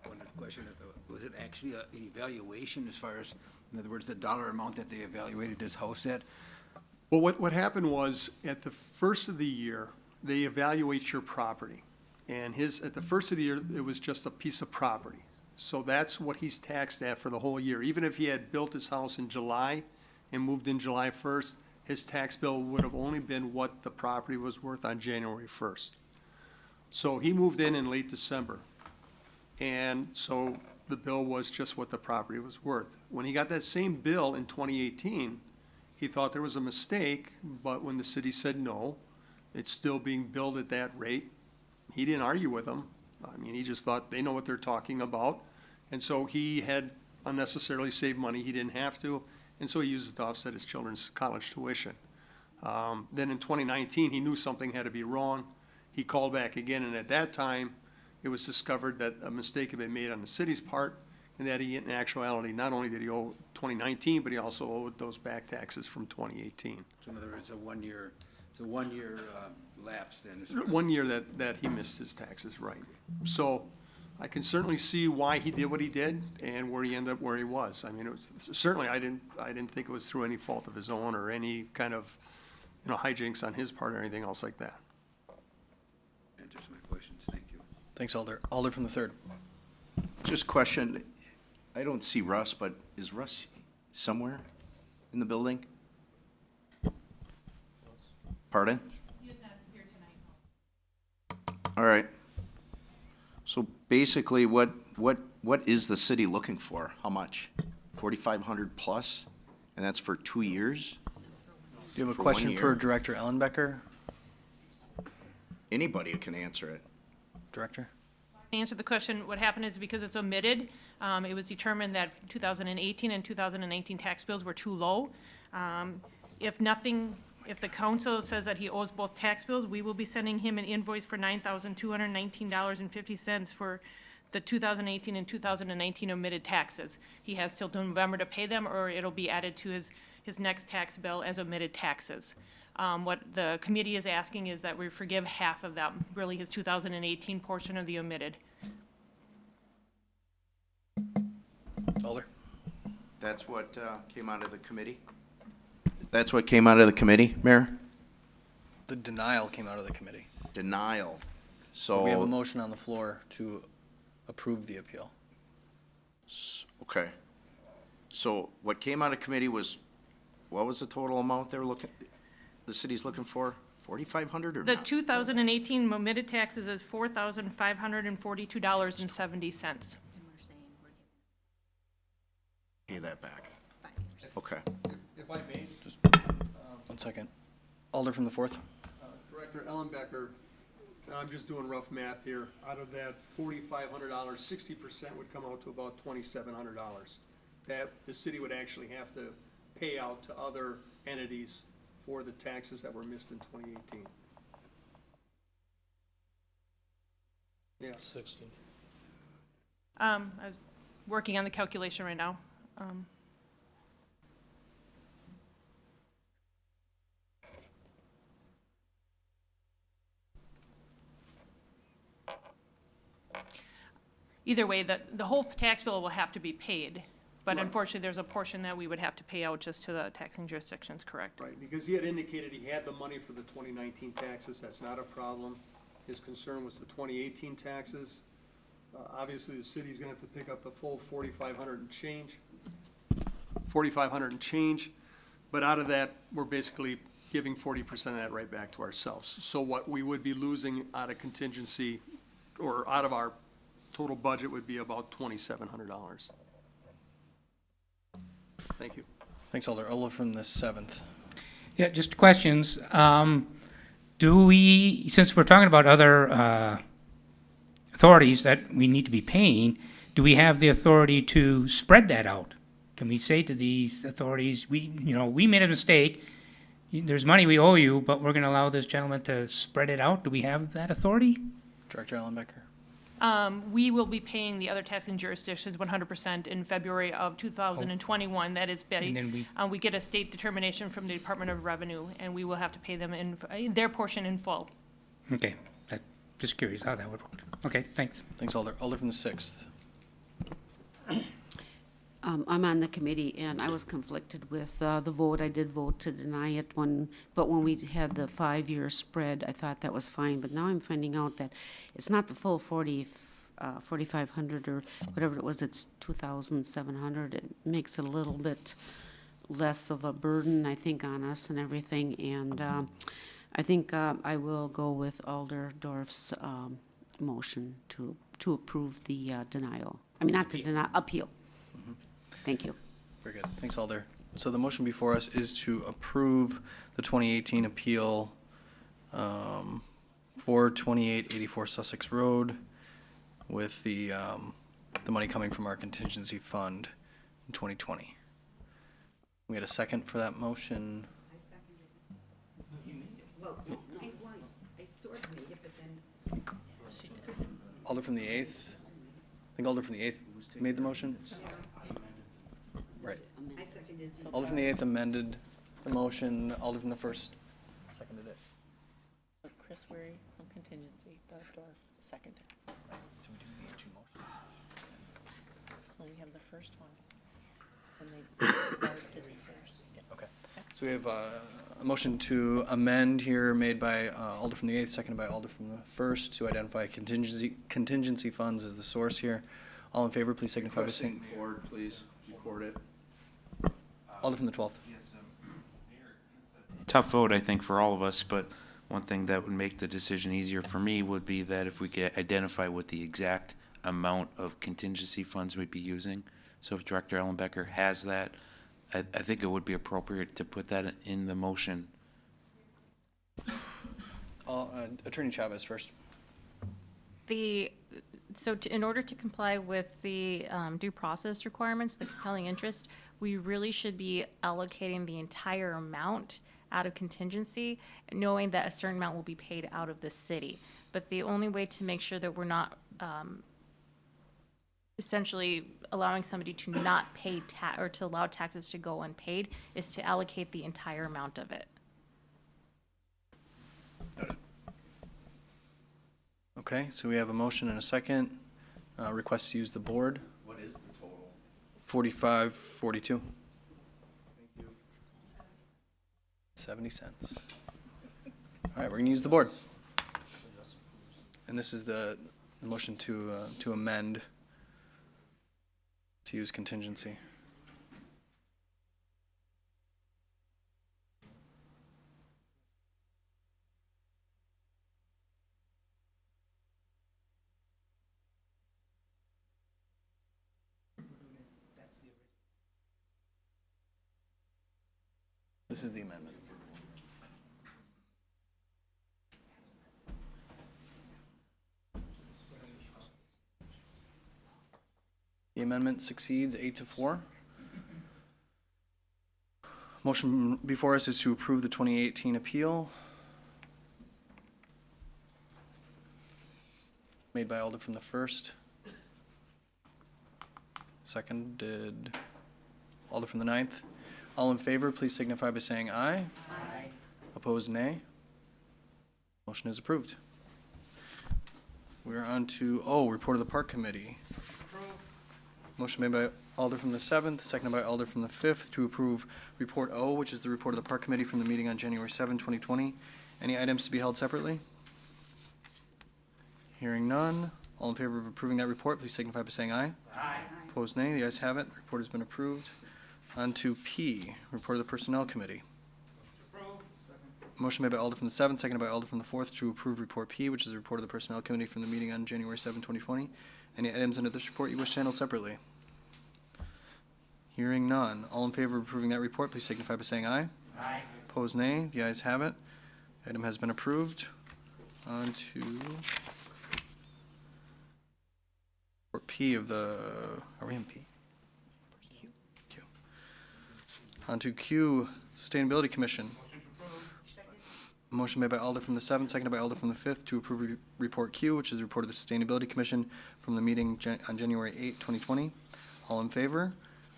One other question, was it actually an evaluation as far as, in other words, the dollar amount that they evaluated his house at? Well, what happened was, at the first of the year, they evaluate your property. And at the first of the year, it was just a piece of property. So that's what he's taxed at for the whole year. Even if he had built his house in July and moved in July 1st, his tax bill would have only been what the property was worth on January 1st. So he moved in late December. And so the bill was just what the property was worth. When he got that same bill in 2018, he thought there was a mistake, but when the city said no, It's still being billed at that rate. He didn't argue with them. I mean, he just thought they know what they're talking about. And so he had unnecessarily saved money he didn't have to, and so he used it to offset his children's college tuition. Then in 2019, he knew something had to be wrong. He called back again, and at that time, it was discovered that a mistake had been made on the city's part, and that he, in actuality, not only did he owe 2019, but he also owed those back taxes from 2018. So in other words, it's a one-year lapse then. as far as- 1 year that he missed his taxes, right. So I can certainly see why he did what he did and where he ended up where he was. I mean, it was, certainly I didn't think it was through any fault of his own or any kind of, hijinks on his part or anything else like that. Answers my questions, thank you. Thanks, Alder. Alder from the third. Just question, I don't see Russ, but is Russ somewhere in the building? Pardon? All right. So basically, what is the city looking for? How much? 4,500 plus? And that's for 2 years? Do you have a For 1 question for year? Director Ellenbecker? Anybody can answer it. Director? To answer the question, what happened is because it's omitted, it was determined that 2018 and 2019 tax bills were too low. If the council says that he owes both tax bills, we will be sending him an invoice for $9,219.50 for the 2018 and 2019 omitted taxes. He has till November to pay them, or it'll be added to his next tax bill as omitted taxes. What the committee is asking is that we forgive half of them, really his 2018 portion of the omitted. Alder? That's what came out of the committee? That's what came out of the committee, Mayor? The denial came out of the committee. Denial. We have a So, motion on the floor to approve the appeal. okay. So what came out of committee was, what was the total amount they were the city's looking for? 4,500 or The not? 2018 omitted taxes is $4,542.70. Pay that back. Okay. If I may, 1 second. Alder from the fourth. Director Ellenbecker, I'm just doing rough math here. Out of that $4,500, 60% would come out to about $2,700. That the city would actually have to pay out to other entities for the taxes that were missed in 2018. Yeah. 60. I was working on the calculation right now. Either way, the whole tax bill will have to be paid, but Right. unfortunately, there's a portion that we would have to pay out just to the taxing jurisdictions, correct? Right, because he had indicated he had the money for the 2019 taxes, that's not a problem. His concern was the 2018 taxes. Obviously, the city's gonna have to pick up the full 4,500 and change. 4,500 and change, but out of that, we're basically giving 40% of that right back to ourselves. So what we would be losing out of contingency, or out of our total budget, would be about $2,700. Thank you. Thanks, Alder. Alder from the seventh. Yeah, just questions. Do we, since we're talking about other authorities that we need to be paying, do we have the authority to spread that out? Can we say to these authorities, we made a mistake, there's money we owe you, but we're gonna allow this gentleman to spread it out? Do we have that authority? Director Ellenbecker. We will be paying the other taxing jurisdictions 100% in February of 2021. That is, And then we get a state determination from the Department of Revenue, and we will have to pay them in their portion in full. Okay, just curious how that would work. Okay, thanks. Thanks, Alder. Alder from the sixth. I'm on the committee, and I was conflicted with the vote. I did vote to deny it but when we had the 5-year spread, I thought that was fine. But now I'm finding out that it's not the full 4,500 or whatever it was. It's 2,700. It makes it a little bit less of a burden, I think, on us and everything. And I think I will go with Alder Dorf's motion to approve the denial. I mean, not the denial, appeal. Thank you. Very good. Thanks, Alder. So the motion before us is to approve the 2018 appeal for 2884 Sussex Road with the money coming from our contingency fund in 2020. We had a second for that motion. I sort of made it, but then. Alder from the 8th? I think Alder from the 8th made the motion? Right. I seconded. Alder from the 8th amended the motion. Alder from the 1st seconded it. So Chris Weary from contingency, Doug Dorf, seconded. So we do need two motions. So we have the first one. And they Doug did it first. Okay. So we have a motion to amend here made by Alder from the 8th, seconded by Alder from the 1st to identify contingency funds as the source here. All in favor, please signify by saying. Board, please, record it. Alder from the 12th. Tough vote, I think, for all of us, but one thing that would make the decision easier for me would be that if we could identify what the exact amount of contingency funds we'd be using. So if Director Ellenbecker has that, I think it would be appropriate to put that in the motion. Attorney Chavez first. In order to comply with the due process requirements, the compelling interest, we really should be allocating the entire amount out of contingency, knowing that a certain amount will be paid out of the city. But the only way to make sure that we're not essentially allowing somebody to not pay or to allow taxes to go unpaid is to allocate the entire amount of it. Okay, so we have a motion and a second. Request to use the board. What is the total? 4542. 70 cents. All right, we're gonna use the board. And this is the motion to amend to use contingency. This is the amendment. The amendment succeeds 8-4. Motion before us is to approve the 2018 appeal. Made by Alder from the 1st. Seconded Alder from the 9th. All in favor, please signify by saying aye. Aye. Opposed, nay. Motion is approved. We're on to, report of the Park Committee. Motion made by Alder from the 7th, seconded by Alder from the 5th to approve Report O, which is the report of the Park Committee from the meeting on January 7, 2020. Any items to be held separately? Hearing none. All in favor of approving that report, please signify by saying aye. Aye. Opposed, nay. The ayes have it. Report has been approved. On to P, report of the Personnel Committee. Motion made by Alder from the 7th, seconded by Alder from the 4th to approve Report P, which is the report of the Personnel Committee from the meeting on January 7, 2020. Any items under this report you wish to handle separately? Hearing none. All in favor of approving that report, please signify by saying aye. Aye. Opposed, nay. The ayes have it. Item has been approved. On to report P of the, are we in P? Q. On to Q, Sustainability Commission. Motion made by Alder from the 7th, seconded by Alder from the 5th to approve Report Q, which is the report of the Sustainability Commission from the meeting on January 8, 2020. All in favor,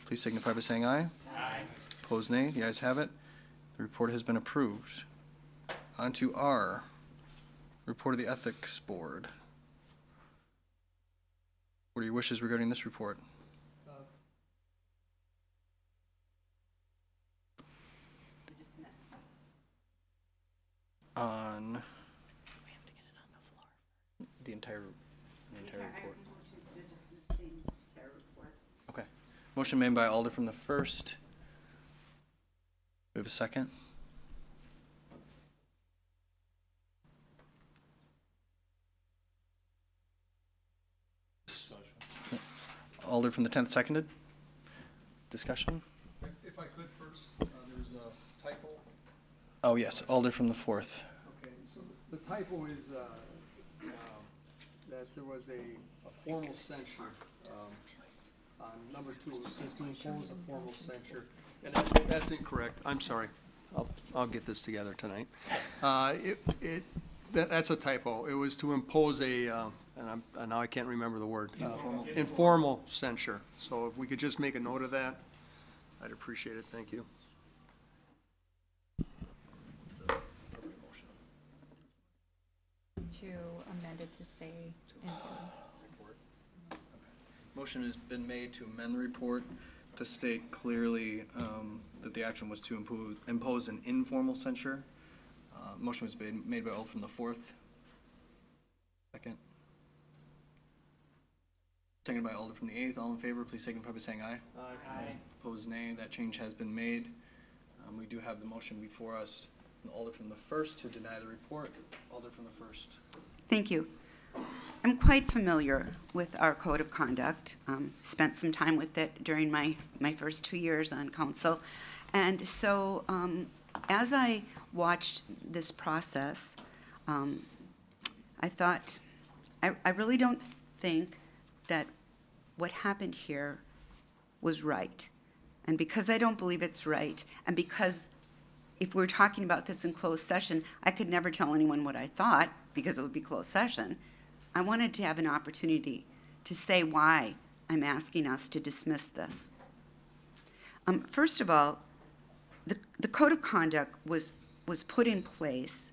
please signify by saying aye. Aye. Opposed, nay. The ayes have it. The report has been approved. On to R, report of the Ethics Board. What are your wishes regarding this report? On We have to get it on the floor. the entire report. Okay. Motion made by Alder from the 1st. We have a second. Alder from the 10th seconded. Discussion? If I could first, there's a typo. Oh, yes, Alder from the 4th. Okay, so The typo is, that there was a formal censure, on number 2, it says to impose a formal censure, and that's incorrect, I'm sorry, I'll get this together tonight. That's a typo, it was to impose a, and now I can't remember the word. Informal censure, so if we could just make a note of that, I'd appreciate it, thank you. To amend it to say informal. Motion has been made to amend the report to state clearly that the action was to impose an informal censure. Motion was made by Alder from the 4th. Second. Seconded by Alder from the 8th. All in favor, please signify by saying aye. Aye. Opposed, nay. That change has been made. We do have the motion before us. Alder from the 1st to deny the report. Alder from the 1st. Thank you. I'm quite familiar with our code of conduct. Spent some time with it during my first 2 years on council. And so as I watched this process, I thought, I really don't think that what happened here was right. And because I don't believe it's right, and because if we're talking about this in closed session, I could never tell anyone what I thought because it would be closed session. I wanted to have an opportunity to say why I'm asking us to dismiss this. First of all, the code of conduct was put in place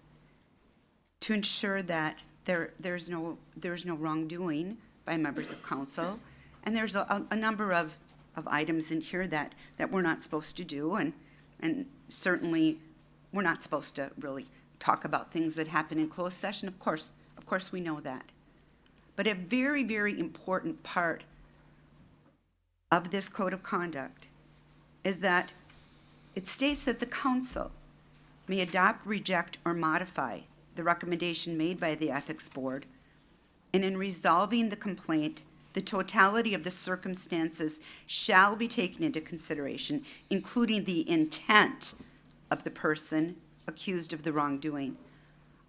to ensure that there's no wrongdoing by members of council, and there's a number of items in here that we're not supposed to do, and certainly we're not supposed to really talk about things that happen in closed session. Of course we know that. But a very, very important part of this code of conduct is that it states that the council may adopt, reject, or modify the recommendation made by the ethics board, and in resolving the complaint, the totality of the circumstances shall be taken into consideration, including the intent of the person accused of the wrongdoing.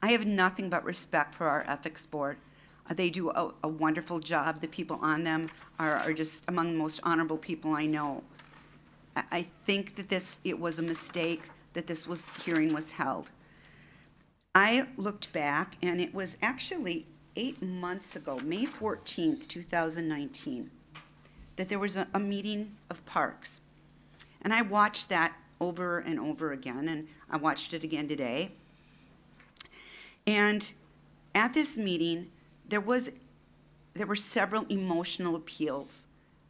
I have nothing but respect for our ethics board. They do a wonderful job. The people on them are just among the most honorable people I know. I think that it was a mistake that this hearing was held. I looked back, and it was actually 8 months ago, May 14th, 2019, that there was a meeting of parks. And I watched that over and over again, and I watched it again today. And at this meeting, there were several emotional appeals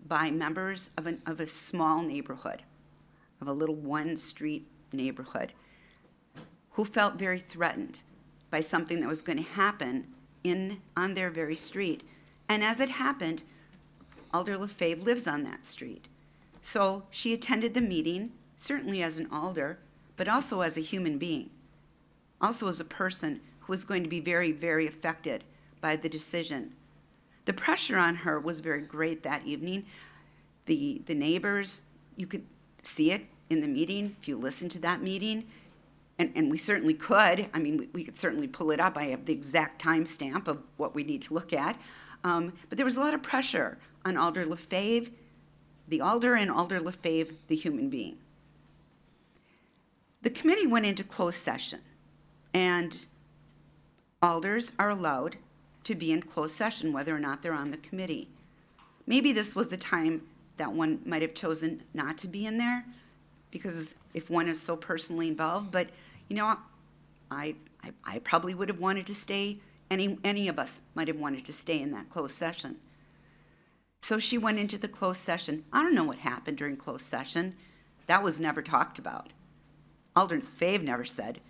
by members of a small neighborhood, of a little one-street neighborhood, who felt very threatened by something that was going to happen on their very street. And as it happened, Alder LaFave lives on that street. So she attended the meeting, certainly as an alder, but also as a human being, also as a person who was going to be very, very affected by the decision. The pressure on her was very great that evening. The neighbors, you could see it in the meeting if you listened to that meeting. And we certainly could. I mean, we could certainly pull it up. I have the exact timestamp of what we need to look at. But there was a lot of pressure on Alder LaFave, the alder, and Alder LaFave, the human being. The committee went into closed session, and alders are allowed to be in closed session whether or not they're on the committee. Maybe this was the time that one might have chosen not to be in there, because if one is so personally involved, but I probably would have wanted to stay, any of us might have wanted to stay in that closed session. So she went into the closed session. I don't know what happened during closed session. That was never talked about. Alder LaFave never said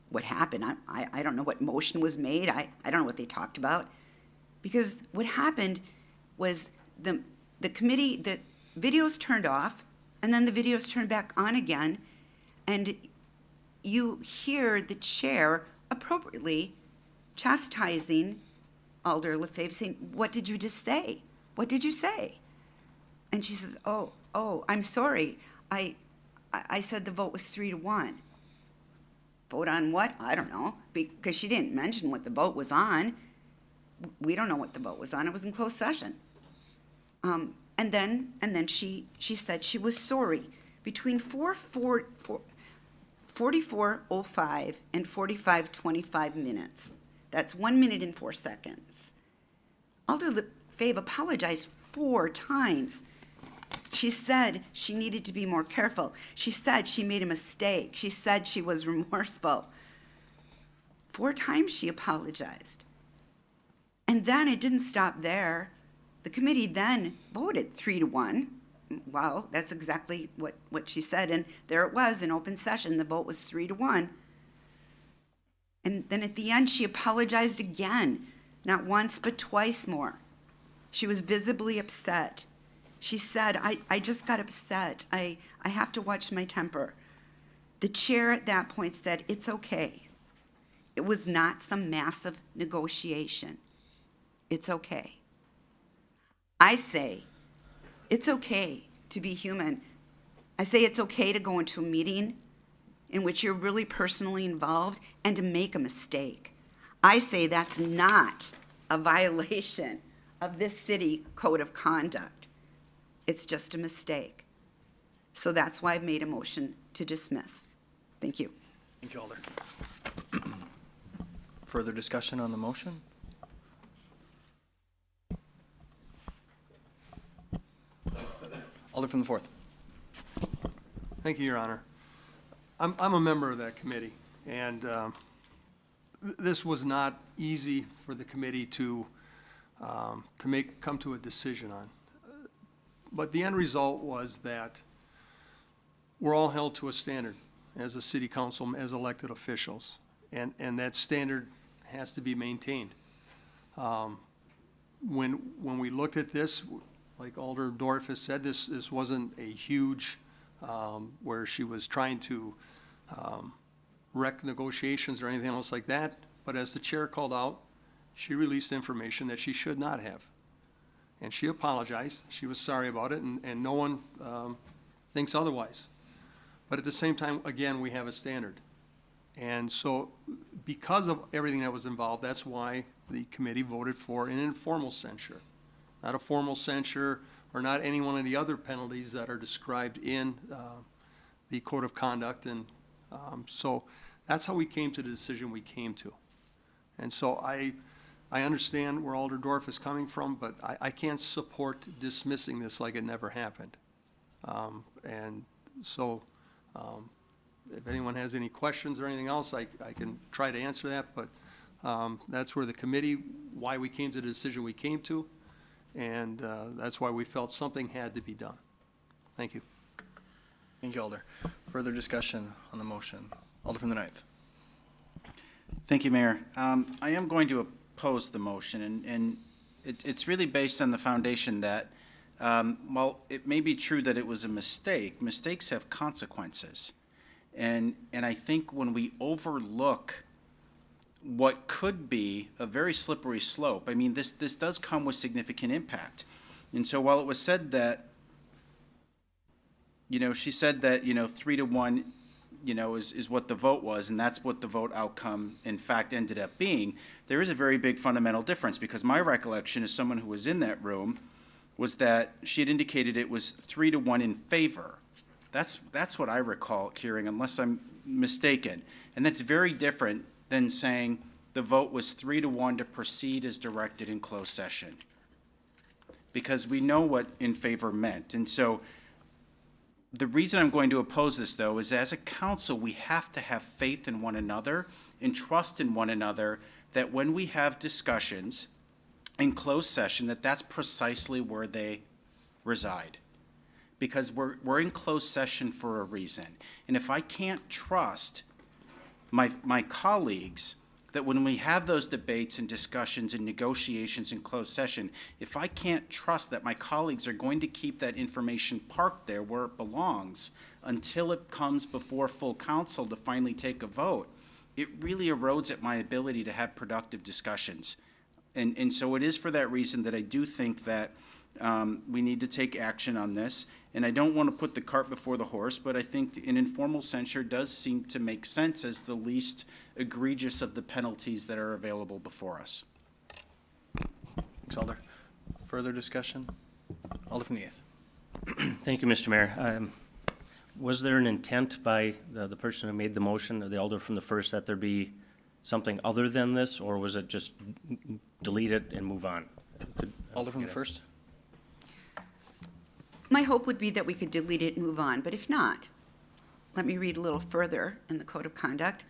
what happened. I don't know what motion was made. I don't know what they talked about. Because what happened was the committee, the videos turned off, and then the videos turned back on again, and you hear the chair appropriately chastising Alder LaFave, saying, "What did you just say? What did you say?" And she says, oh, I'm sorry. I said the vote was 3-1. Vote on what? I don't know, because she didn't mention what the vote was on. We don't know what the vote was on. It was in closed session. And then she said she was sorry. Between 44:05 and 45:25 minutes. That's 1 minute and 4 seconds. Alder LaFave apologized 4 times. She said she needed to be more careful. She said she made a mistake. She said she was remorseful. 4 times she apologized. And then it didn't stop there. The committee then voted 3-1. Wow, that's exactly what she said. And there it was in open session. The vote was 3-1. And then at the end, she apologized again. Not once, but twice more. She was visibly upset. She said, I just got upset. I have to watch my temper. The chair at that point said, it's okay. It was not some massive negotiation. It's okay. I say, it's okay to be human. I say it's okay to go into a meeting in which you're really personally involved and to make a mistake. I say that's not a violation of this city code of conduct. It's just a mistake. So that's why I've made a motion to dismiss. Thank you. Thank you, Alder. Further discussion on the motion? Alder from the 4th. Thank you, Your Honor. I'm a member of that committee, and this was not easy for the committee to come to a decision on. But the end result was that we're all held to a standard as a city council, as elected officials, and that standard has to be maintained. When we looked at this, like Alder Dorff has said, this wasn't a huge, where she was trying to wreck negotiations or anything else like that. But as the chair called out, she released information that she should not have. And she apologized. She was sorry about it, and no one thinks otherwise. But at the same time, again, we have a standard. And so because of everything that was involved, that's why the committee voted for an informal censure. Not a formal censure, or not any one of the other penalties that are described in the Code of Conduct. And so that's how we came to the decision we came to. And so I understand where Alder Dorff is coming from, but I can't support dismissing this like it never happened. And so if anyone has any questions or anything else, I can try to answer that, but that's where the committee, why we came to the decision we came to, and that's why we felt something had to be done. Thank you. Thank you, Alder. Further discussion on the motion? Alder from the 9th. Thank you, Mayor. I am going to oppose the motion, and it's really based on the foundation that, while it may be true that it was a mistake, mistakes have consequences. And I think when we overlook what could be a very slippery slope, I mean, this does come with significant impact. And so while it was said that, she said that, 3-1, is what the vote was, and that's what the vote outcome, in fact, ended up being, there is a very big fundamental difference, because my recollection as someone who was in that room was that she had indicated it was 3-1 in favor. That's what I recall hearing, unless I'm mistaken. And that's very different than saying the vote was 3-1 to proceed as directed in closed session. Because we know what in favor meant. And so the reason I'm going to oppose this, though, is as a council, we have to have faith in one another and trust in one another that when we have discussions in closed session, that's precisely where they reside. Because we're in closed session for a reason. And if I can't trust my colleagues that when we have those debates and discussions and negotiations in closed session, if I can't trust that my colleagues are going to keep that information parked there where it belongs until it comes before full council to finally take a vote, it really erodes at my ability to have productive discussions. And so it is for that reason that I do think that we need to take action on this. And I don't want to put the cart before the horse, but I think an informal censure does seem to make sense as the least egregious of the penalties that are available before us. Thanks, Alder. Further discussion? Alder from the 8th. Thank you, Mr. Mayor. Was there an intent by the person who made the motion, or the alder from the first, that there be something other than this, or was it just delete it and move on? Alder from the first? My hope would be that we could delete it and move on, but if not, let me read a little further in the Code of Conduct.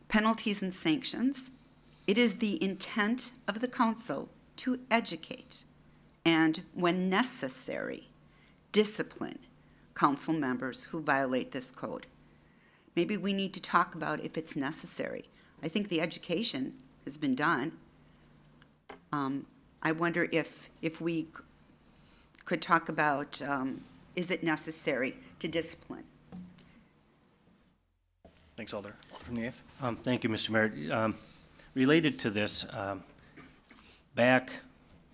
Penalties and sanctions. It is the intent of the council to educate and, when necessary, discipline council members who violate this code. Maybe we need to talk about if it's necessary. I think the education has been done. I wonder if we could talk about, is it necessary to discipline? Thanks, Alder. Alder from the 8th. Thank you, Mr. Mayor. Related to this, back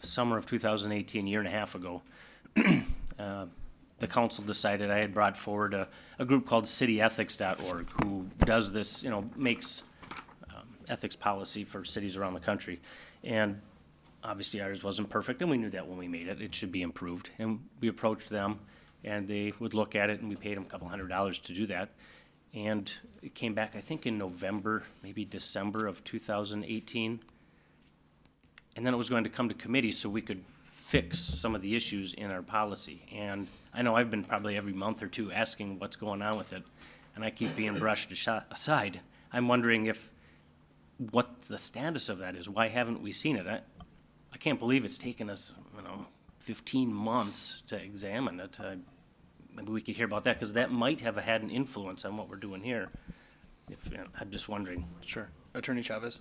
summer of 2018, a year and a half ago, the council decided, I had brought forward a group called cityethics.org, who does this, makes ethics policy for cities around the country. And obviously ours wasn't perfect, and we knew that when we made it. It should be improved. And we approached them, and they would look at it, and we paid them a couple $100 to do that. And it came back, I think, in November, maybe December of 2018. And then it was going to come to committee so we could fix some of the issues in our policy. And I know I've been probably every month or two asking what's going on with it, and I keep being brushed aside. I'm wondering what the status of that is. Why haven't we seen it? I can't believe it's taken us, 15 months to examine it. Maybe we could hear about that, because that might have had an influence on what we're doing here. I'm just wondering. Sure. Attorney Chavez.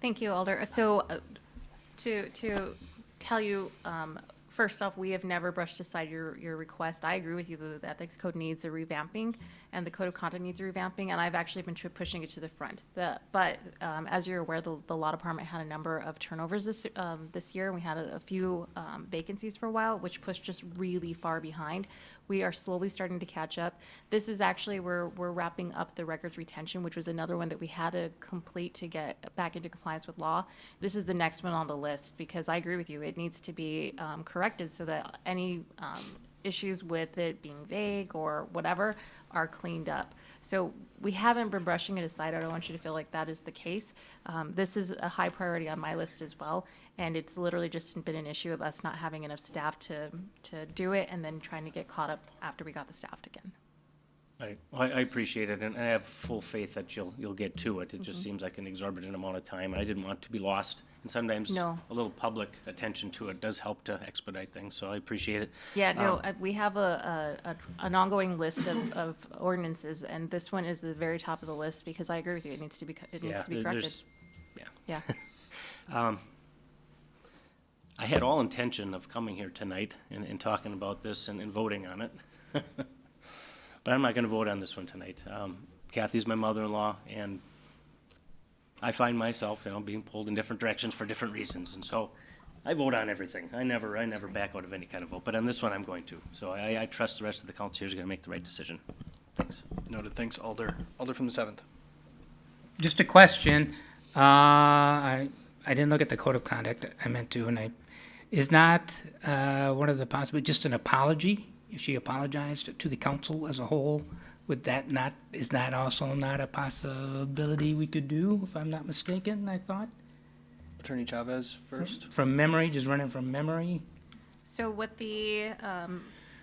Thank you, Alder. So to tell you, first off, we have never brushed aside your request. I agree with you that the ethics code needs a revamping and the code of conduct needs a revamping, and I've actually been pushing it to the front. But as you're aware, the law department had a number of turnovers this year. We had a few vacancies for a while, which pushed us really far behind. We are slowly starting to catch up. This is actually, we're wrapping up the records retention, which was another one that we had to complete to get back into compliance with law. This is the next one on the list, because I agree with you. It needs to be corrected so that any issues with it being vague or whatever are cleaned up. So we haven't been brushing it aside. I don't want you to feel like that is the case. This is a high priority on my list as well, and it's literally just been an issue of us not having enough staff to do it, and then trying to get caught up after we got the staff again. I appreciate it, and I have full faith that you'll get to it. It just seems like an exorbitant amount of time, and I didn't want it to be lost. And sometimes No. a little public attention to it does help to expedite things, so I appreciate it. Yeah, no, we have an ongoing list of ordinances, and this one is the very top of the list, because I agree with you. It needs to be corrected. there's- Yeah. I had all intention of coming here tonight and talking about this and voting on it. But I'm not going to vote on this one tonight. Kathy's my mother-in-law, and I find myself, being pulled in different directions for different reasons. And so I vote on everything. I never back out of any kind of vote. But on this one, I'm going to. So I trust the rest of the council here is going to make the right decision. Thanks. Noted. Thanks, Alder. Alder from the 7th. Just a question. I didn't look at the code of conduct. I meant to, and is not one of the possibly just an apology? If she apologized to the council as a whole, is that also not a possibility we could do, if I'm not mistaken, I thought? Attorney Chavez first. From memory, just running from memory? So what the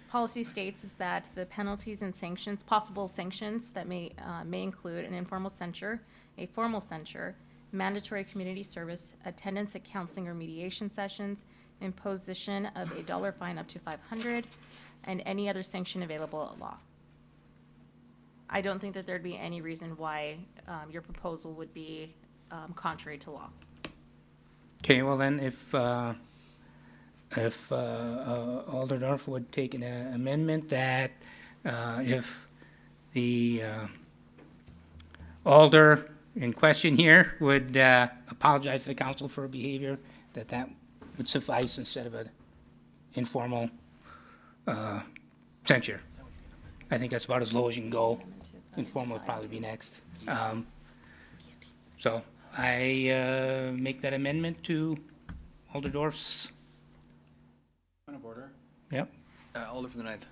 policy states is that the penalties and sanctions, possible sanctions that may include an informal censure, a formal censure, mandatory community service, attendance at counseling or mediation sessions, imposition of a dollar fine up to $500, and any other sanction available at law. I don't think that there'd be any reason why your proposal would be contrary to law. Okay, well then, if Alderdorf would take an amendment that if the alder in question here would apologize to the council for behavior, that would suffice instead of an informal censure. I think that's about as low as you can go. Informal would probably be next. So I make that amendment to Alderdorf's. Point of order. Yep. Alder from the ninth.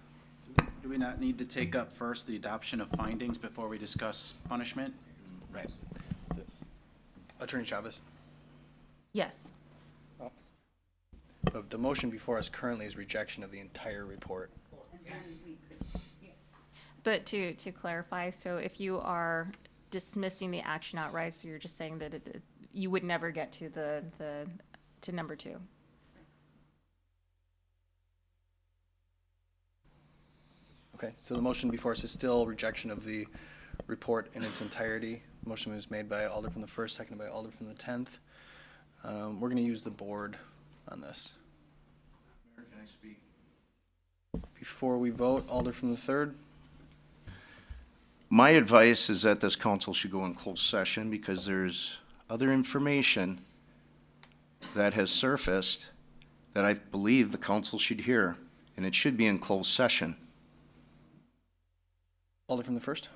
Do we not need to take up first the adoption of findings before we discuss punishment? Right. Attorney Chavez. Yes. The motion before us currently is rejection of the entire report. But to clarify, so if you are dismissing the action outright, so you're just saying that you would never get to to number 2. Okay, so the motion before us is still rejection of the report in its entirety. Motion was made by Alder from the 1st, seconded by Alder from the 10th. We're going to use the board on this. Mayor, can I speak? Before we vote, Alder from the 3rd. My advice is that this council should go in closed session because there's other information that has surfaced that I believe the council should hear, and it should be in closed session. Alder from the 1st.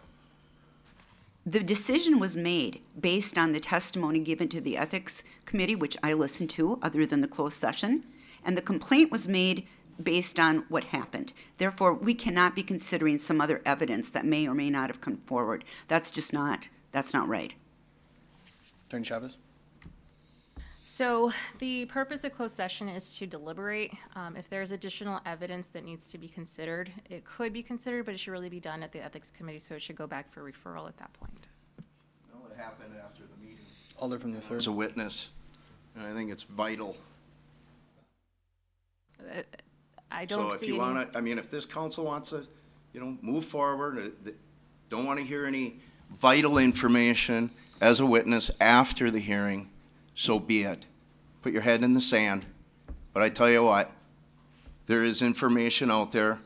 The decision was made based on the testimony given to the Ethics Committee, which I listened to, other than the closed session, and the complaint was made based on what happened. Therefore, we cannot be considering some other evidence that may or may not have come forward. That's not right. Attorney Chavez. So the purpose of closed session is to deliberate. If there's additional evidence that needs to be considered, it could be considered, but it should really be done at the Ethics Committee, so it should go back for referral at that point. No, it happened after the meeting. Alder from the I was 3rd. a witness, and I think it's vital. I So don't if see you any. want to, I mean, if this council wants to, move forward, don't want to hear any vital information as a witness after the hearing, so be it. Put your head in the sand. But I tell you what, there is information out there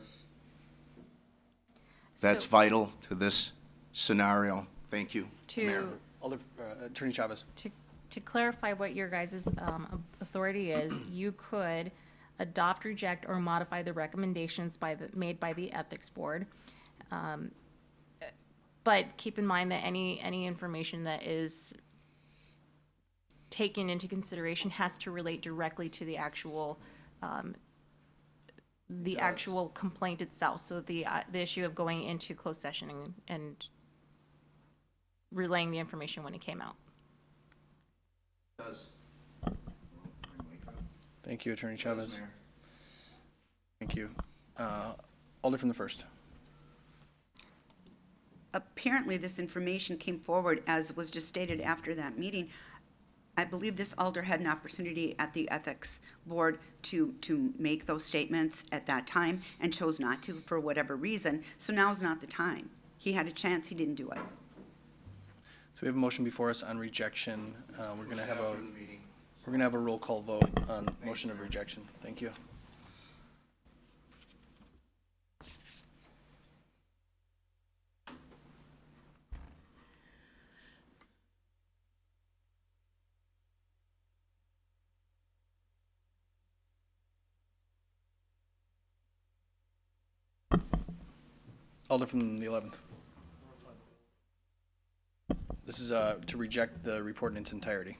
that's So- vital to this scenario. Thank you, Mayor. To, Alder, Attorney Chavez. to clarify what your guys' authority is, you could adopt, reject, or modify the recommendations made by the Ethics Board. But keep in mind that any information that is taken into consideration has to relate directly to the actual complaint itself. So the issue of going into closed session and relaying the information when it came out. Thank you, Attorney Chavez. Mayor. Thank you. Alder from the 1st. Apparently, this information came forward, as was just stated after that meeting. I believe this alder had an opportunity at the Ethics Board to make those statements at that time and chose not to for whatever reason. So now's not the time. He had a chance, he didn't do it. So we have a motion before us on rejection. We're going to have a roll call vote on motion of rejection. Thank you. Alder from the 11th. This is to reject the report in its entirety.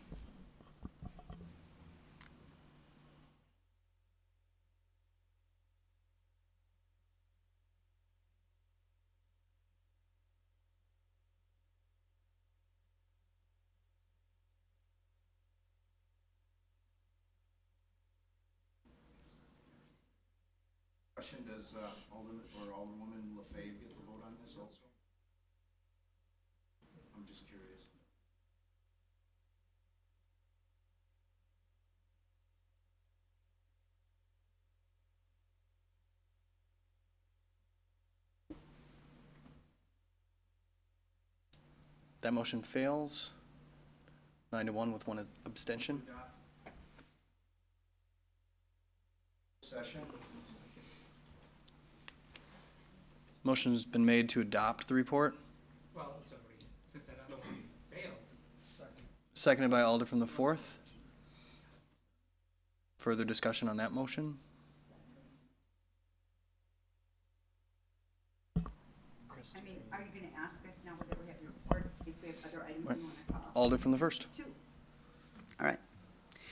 Question, does Alderman or Alderwoman LaFave get to vote on this also? I'm just curious. That motion fails. 9-1 with 1 abstention. Session? Motion's been made to adopt the report, Well, somebody, since that motion failed. seconded by Alder from the 4th. further discussion on that motion? I mean, are you gonna ask us now whether we have your report, if we have other items Right. you wanna call? Alder from the first. All right.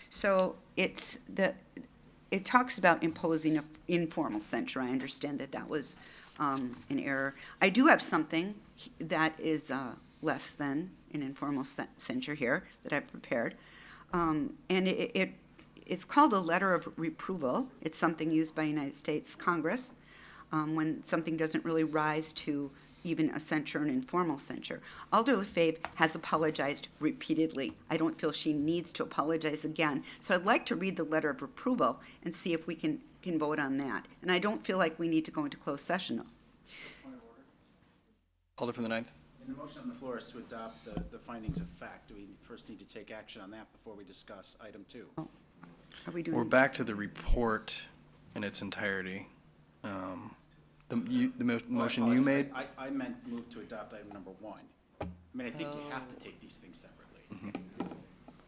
So it talks about imposing an informal censure. I understand that that was an error. I do have something that is less than an informal censure here that I've prepared. And it's called a letter of reproval. It's something used by United States Congress when something doesn't really rise to even a censure, an informal censure. Alder Lefebvre has apologized repeatedly. I don't feel she needs to apologize again. So I'd like to read the letter of approval and see if we can vote on that. And I don't feel like we need to go into closed session. Alder from the ninth. And the motion on the floor is to adopt the findings of fact. Do we first need to take action on that before we discuss item 2? Are we doing? We're back to the report in its entirety. Motion you made? I meant move to adopt item number 1. I mean, I think you have to take these things separately.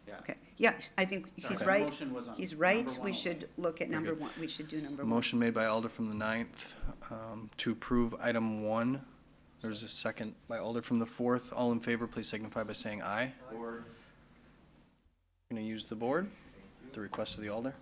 Yeah. Okay, yeah, I think he's Okay. right. Motion was on He's right. number We one should look at number good. 1. We should do number 1. Motion made by Alder from the ninth to approve item 1. There's a second by Alder from the fourth. All in favor, please signify by saying aye. Or Going to use the board, at the request of the Alder.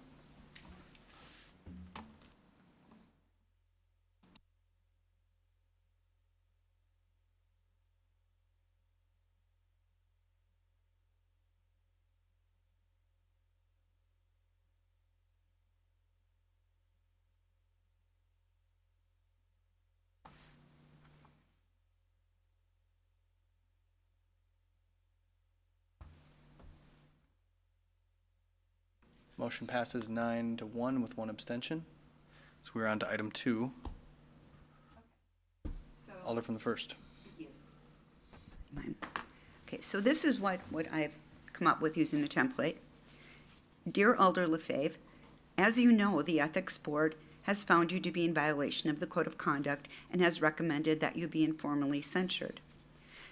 Motion passes 9-1 with 1 abstention. So we're on to item 2. Alder from the first. Mine. Okay, so this is what I've come up with using the template. Dear Alder Lefebvre, as you know, the Ethics Board has found you to be in violation of the Code of Conduct and has recommended that you be informally censured.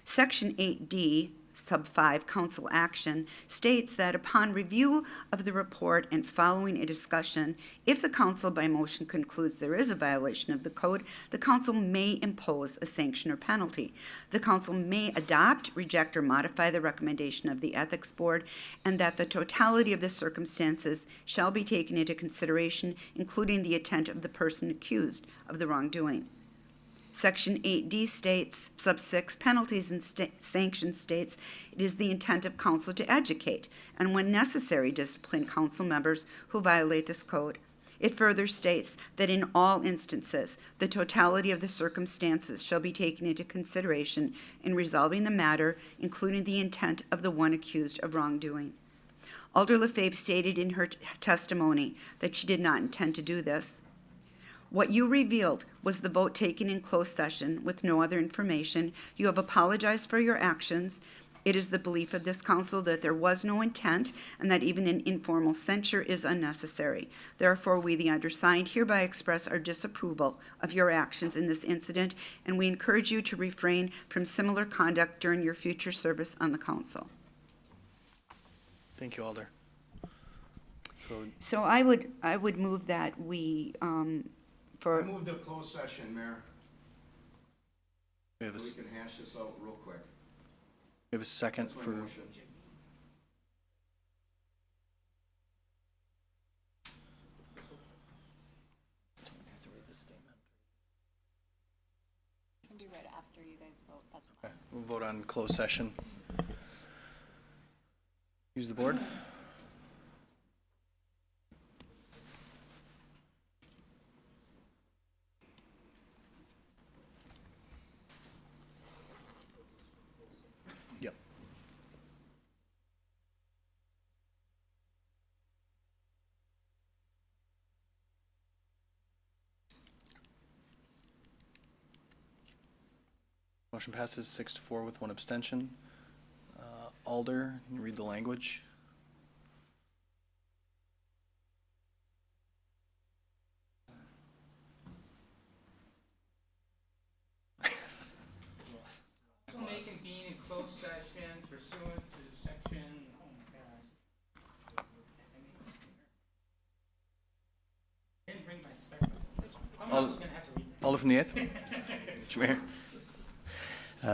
Section 8D, sub 5, council action, states that upon review of the report and following a discussion, if the council by motion concludes there is a violation of the code, the council may impose a sanction or penalty. The council may adopt, reject, or modify the recommendation of the ethics board, and that the totality of the circumstances shall be taken into consideration, including the intent of the person accused of the wrongdoing. Section 8D states, sub 6, penalties and sanctions states, it is the intent of council to educate, and when necessary, discipline council members who violate this code. It further states that in all instances, the totality of the circumstances shall be taken into consideration in resolving the matter, including the intent of the one accused of wrongdoing. Alder Lefebvre stated in her testimony that she did not intend to do this. What you revealed was the vote taken in closed session with no other information. You have apologized for your actions. It is the belief of this council that there was no intent and that even an informal censure is unnecessary. Therefore, we, the undersigned, hereby express our disapproval of your actions in this incident, and we encourage you to refrain from similar conduct during your future service on the council. Thank you, Alder. So I would move that we, I move to close session, Mayor. We have a, So we can hash this out real quick. we have a second That's my for, motion. Can be right after you guys vote, that's fine. okay, we'll vote on closed session. Use the board. Yep. Motion passes 6-4 with 1 abstention. Alder, can you read the language? May convene in closed session pursuant to section, oh my gosh. Alder from the 8th. Mr. Mayor.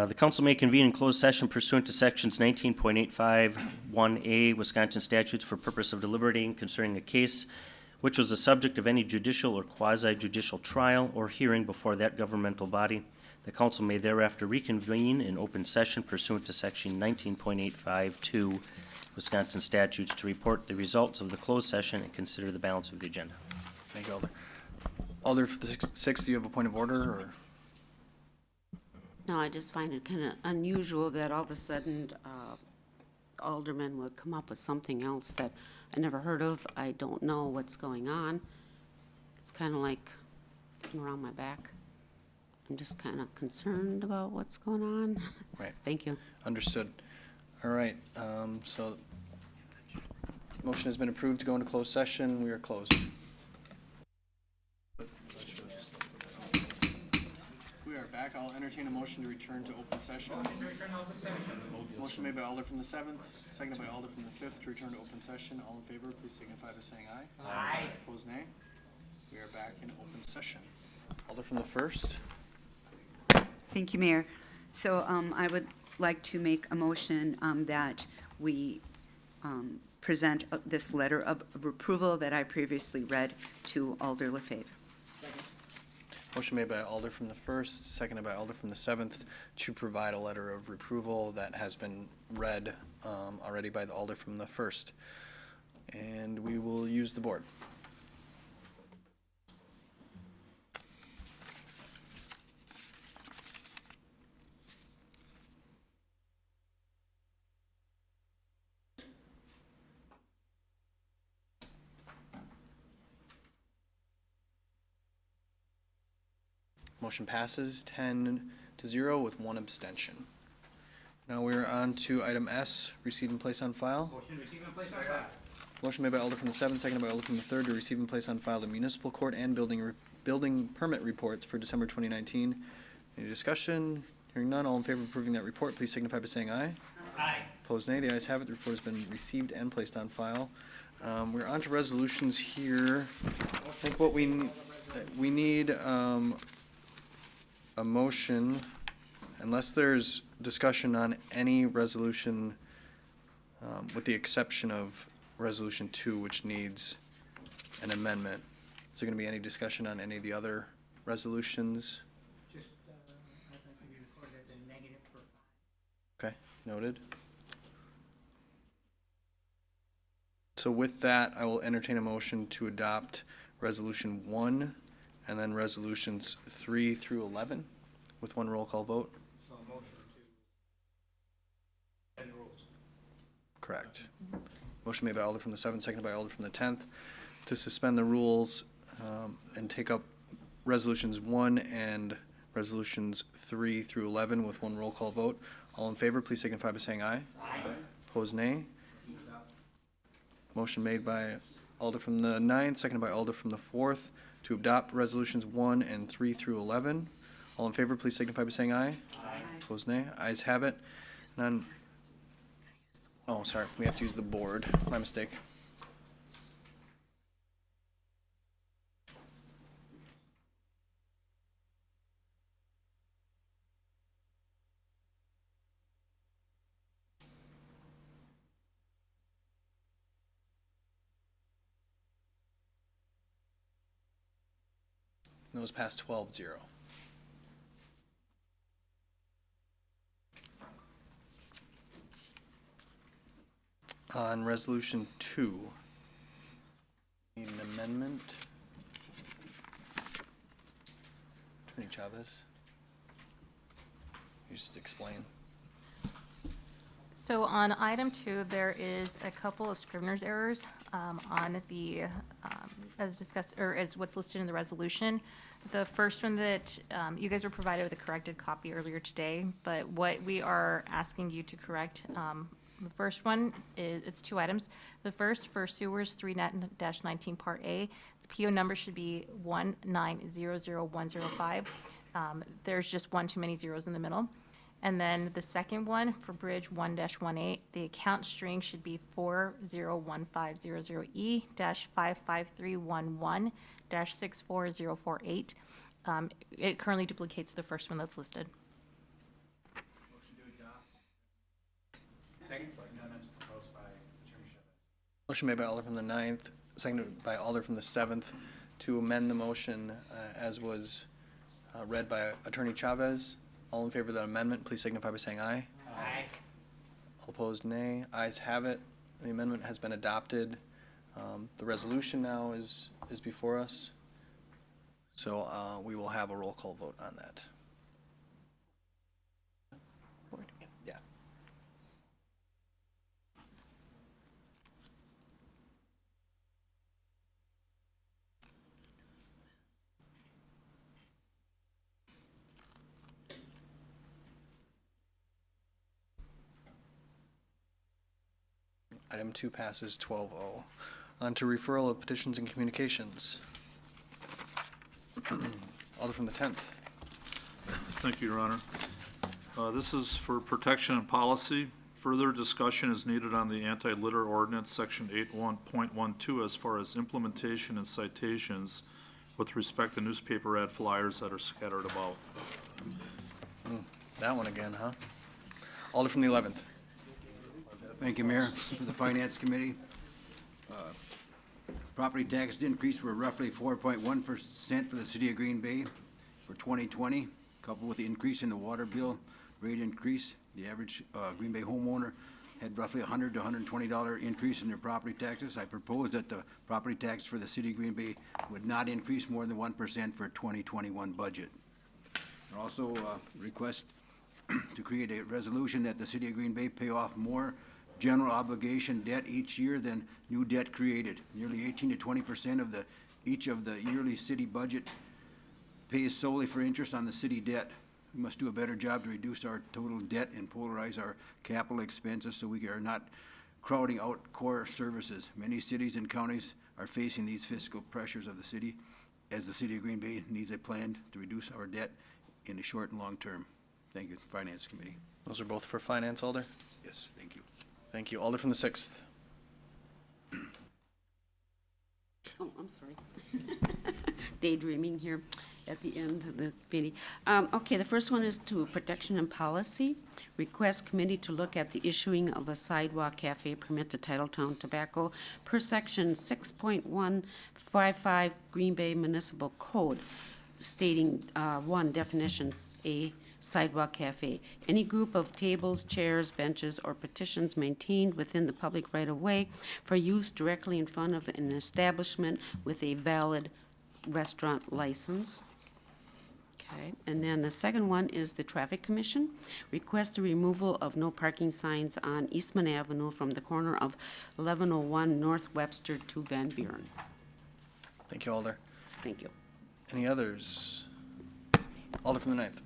The council may convene in closed session pursuant to sections 19.851A Wisconsin statutes for purpose of deliberating concerning a case which was the subject of any judicial or quasi-judicial trial or hearing before that governmental body. The council may thereafter reconvene in open session pursuant to section 19.852 Wisconsin statutes to report the results of the closed session and consider the balance of the agenda. Thank you, Alder. Alder for the 6th, do you have a point of order, or? No, I just find it kind of unusual that all of a sudden aldermen would come up with something else that I never heard of. I don't know what's going on. It's kind of like around my back. I'm just kind of concerned about what's going on. Right. Thank you. Understood. All right, so motion has been approved to go into closed session. We are closed. We are back. I'll entertain a motion to return to open session. Motion made by Alder from the 7th, seconded by Alder from the 5th to return to open session. All in favor, please signify by saying aye. Aye. Opposed, nay. We are back in open session. Alder from the 1st. Thank you, Mayor. So I would like to make a motion that we present this letter of approval that I previously read to Alder Lefebvre. Motion made by Alder from the 1st, seconded by Alder from the 7th to provide a letter of approval that has been read already by the Alder from the 1st. And we will use the board. Motion passes 10-0 with 1 abstention. Now we're on to item S, receive and place on file. Motion to receive and place on file. Motion made by Alder from the 7th, seconded by Alder from the 3rd to receive and place on file the municipal court and building permit reports for December 2019. Any discussion? Hearing none, all in favor of approving that report, please signify by saying aye. Aye. Opposed, nay. The ayes have it. The report has been received and placed on file. We're on to resolutions here. I think what we need a motion, unless there's discussion on any resolution, with the exception of Resolution 2, which needs an amendment. Is there going to be any discussion on any of the other resolutions? Just, I think we recorded as a negative for 5. Okay, noted. So with that, I will entertain a motion to adopt Resolution 1 and then Resolutions 3 through 11 with one roll call vote. So motion to end rules. Correct. Motion made by Alder from the 7th, seconded by Alder from the 10th to suspend the rules and take up Resolutions 1 and Resolutions 3 through 11 with one roll call vote. All in favor, please signify by saying aye. Aye. Opposed, nay. Motion made by Alder from the 9th, seconded by Alder from the 4th to adopt Resolutions 1 and 3 through 11. All in favor, please signify by saying aye. Aye. Opposed, nay. Ayes have it. None. Oh, sorry, we have to use the board. My mistake. Those passed 12-0. On Resolution 2, need an amendment. Attorney Chavez, you just explain. So on item 2, there is a couple of Scrivener's errors on the, as discussed, or as what's listed in the resolution. The first one that you guys were provided with a corrected copy earlier today, but what we are asking you to correct, the first one is, it's 2 items. The first for sewers 3-19 Part A, the PO number should be 1900105. There's just one too many zeros in the middle. And then the second one for Bridge 1-18, the account string should be 401500E-55311-64048. It currently duplicates the first one that's listed. Motion made by Alder from the 9th, seconded by Alder from the 7th, to amend the motion as was read by Attorney Chavez. All in favor of that amendment, please signify by saying aye. Aye. All opposed, nay. Ayes have it. The amendment has been adopted. The resolution now is before us. So we will have a roll call vote on that. Yeah. Item 2 passes 12-0. On to referral of petitions and communications. Alder from the 10th. Thank you, Your Honor. This is for protection and policy. Further discussion is needed on the anti-litter ordinance, section 81.12, as far as implementation and citations with respect to newspaper ad flyers that are scattered about. That one again, huh? Alder from the 11th. Thank you, Mayor. For the Finance Committee, property tax increase were roughly 4.1% for the city of Green Bay for 2020, coupled with the increase in the water bill rate increase. The average Green Bay homeowner had roughly $100 to $120 increase in their property taxes. I propose that the property tax for the city of Green Bay would not increase more than 1% for 2021 budget. I also request to create a resolution that the city of Green Bay pay off more general obligation debt each year than new debt created. Nearly 18 to 20% of each of the yearly city budget pays solely for interest on the city debt. We must do a better job to reduce our total debt and polarize our capital expenses so we are not crowding out core services. Many cities and counties are facing these fiscal pressures of the city, as the city of Green Bay needs a plan to reduce our debt in the short and long term. Thank you, Finance Committee. Those are both for finance, Alder. Yes, thank you. Thank you. Alder from the 6th. Oh, I'm sorry. Daydreaming here at the end of the meeting. Okay, the first one is to protection and policy. Request committee to look at the issuing of a sidewalk cafe permit to Titletown Tobacco per section 6.155 Green Bay Municipal Code, stating, 1, definitions, A, sidewalk cafe, any group of tables, chairs, benches, or petitions maintained within the public right-of-way for use directly in front of an establishment with a valid restaurant license. Okay, and then the second one is the Traffic Commission. Request the removal of no parking signs on Eastman Avenue from the corner of 1101 North Webster to Van Buren. Thank you, Alder. Thank you. Any others? Alder from the 9th.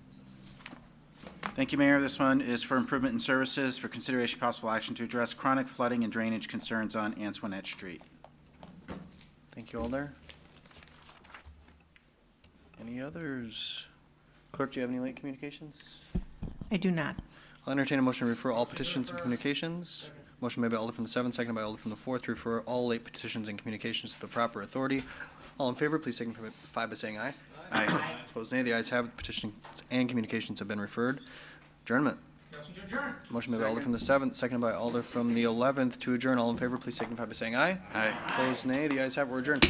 Thank you, Mayor. This one is for improvement in services for consideration possible action to address chronic flooding and drainage concerns on Antoinette Street. Thank you, Alder. Any others? Clerk, do you have any late communications? I do not. I'll entertain a motion to refer all petitions and communications. Motion made by Alder from the 7th, seconded by Alder from the 4th, to refer all late petitions and communications to the proper authority. All in favor, please signify by saying aye. Aye. Opposed, nay. The ayes have it. Petitions and communications have been referred. Adjournment. Motion made by Alder from the 7th, seconded by Alder from the 11th to adjourn. All in favor, please signify by saying aye. Aye. Opposed, nay. The ayes have it. We're adjourned.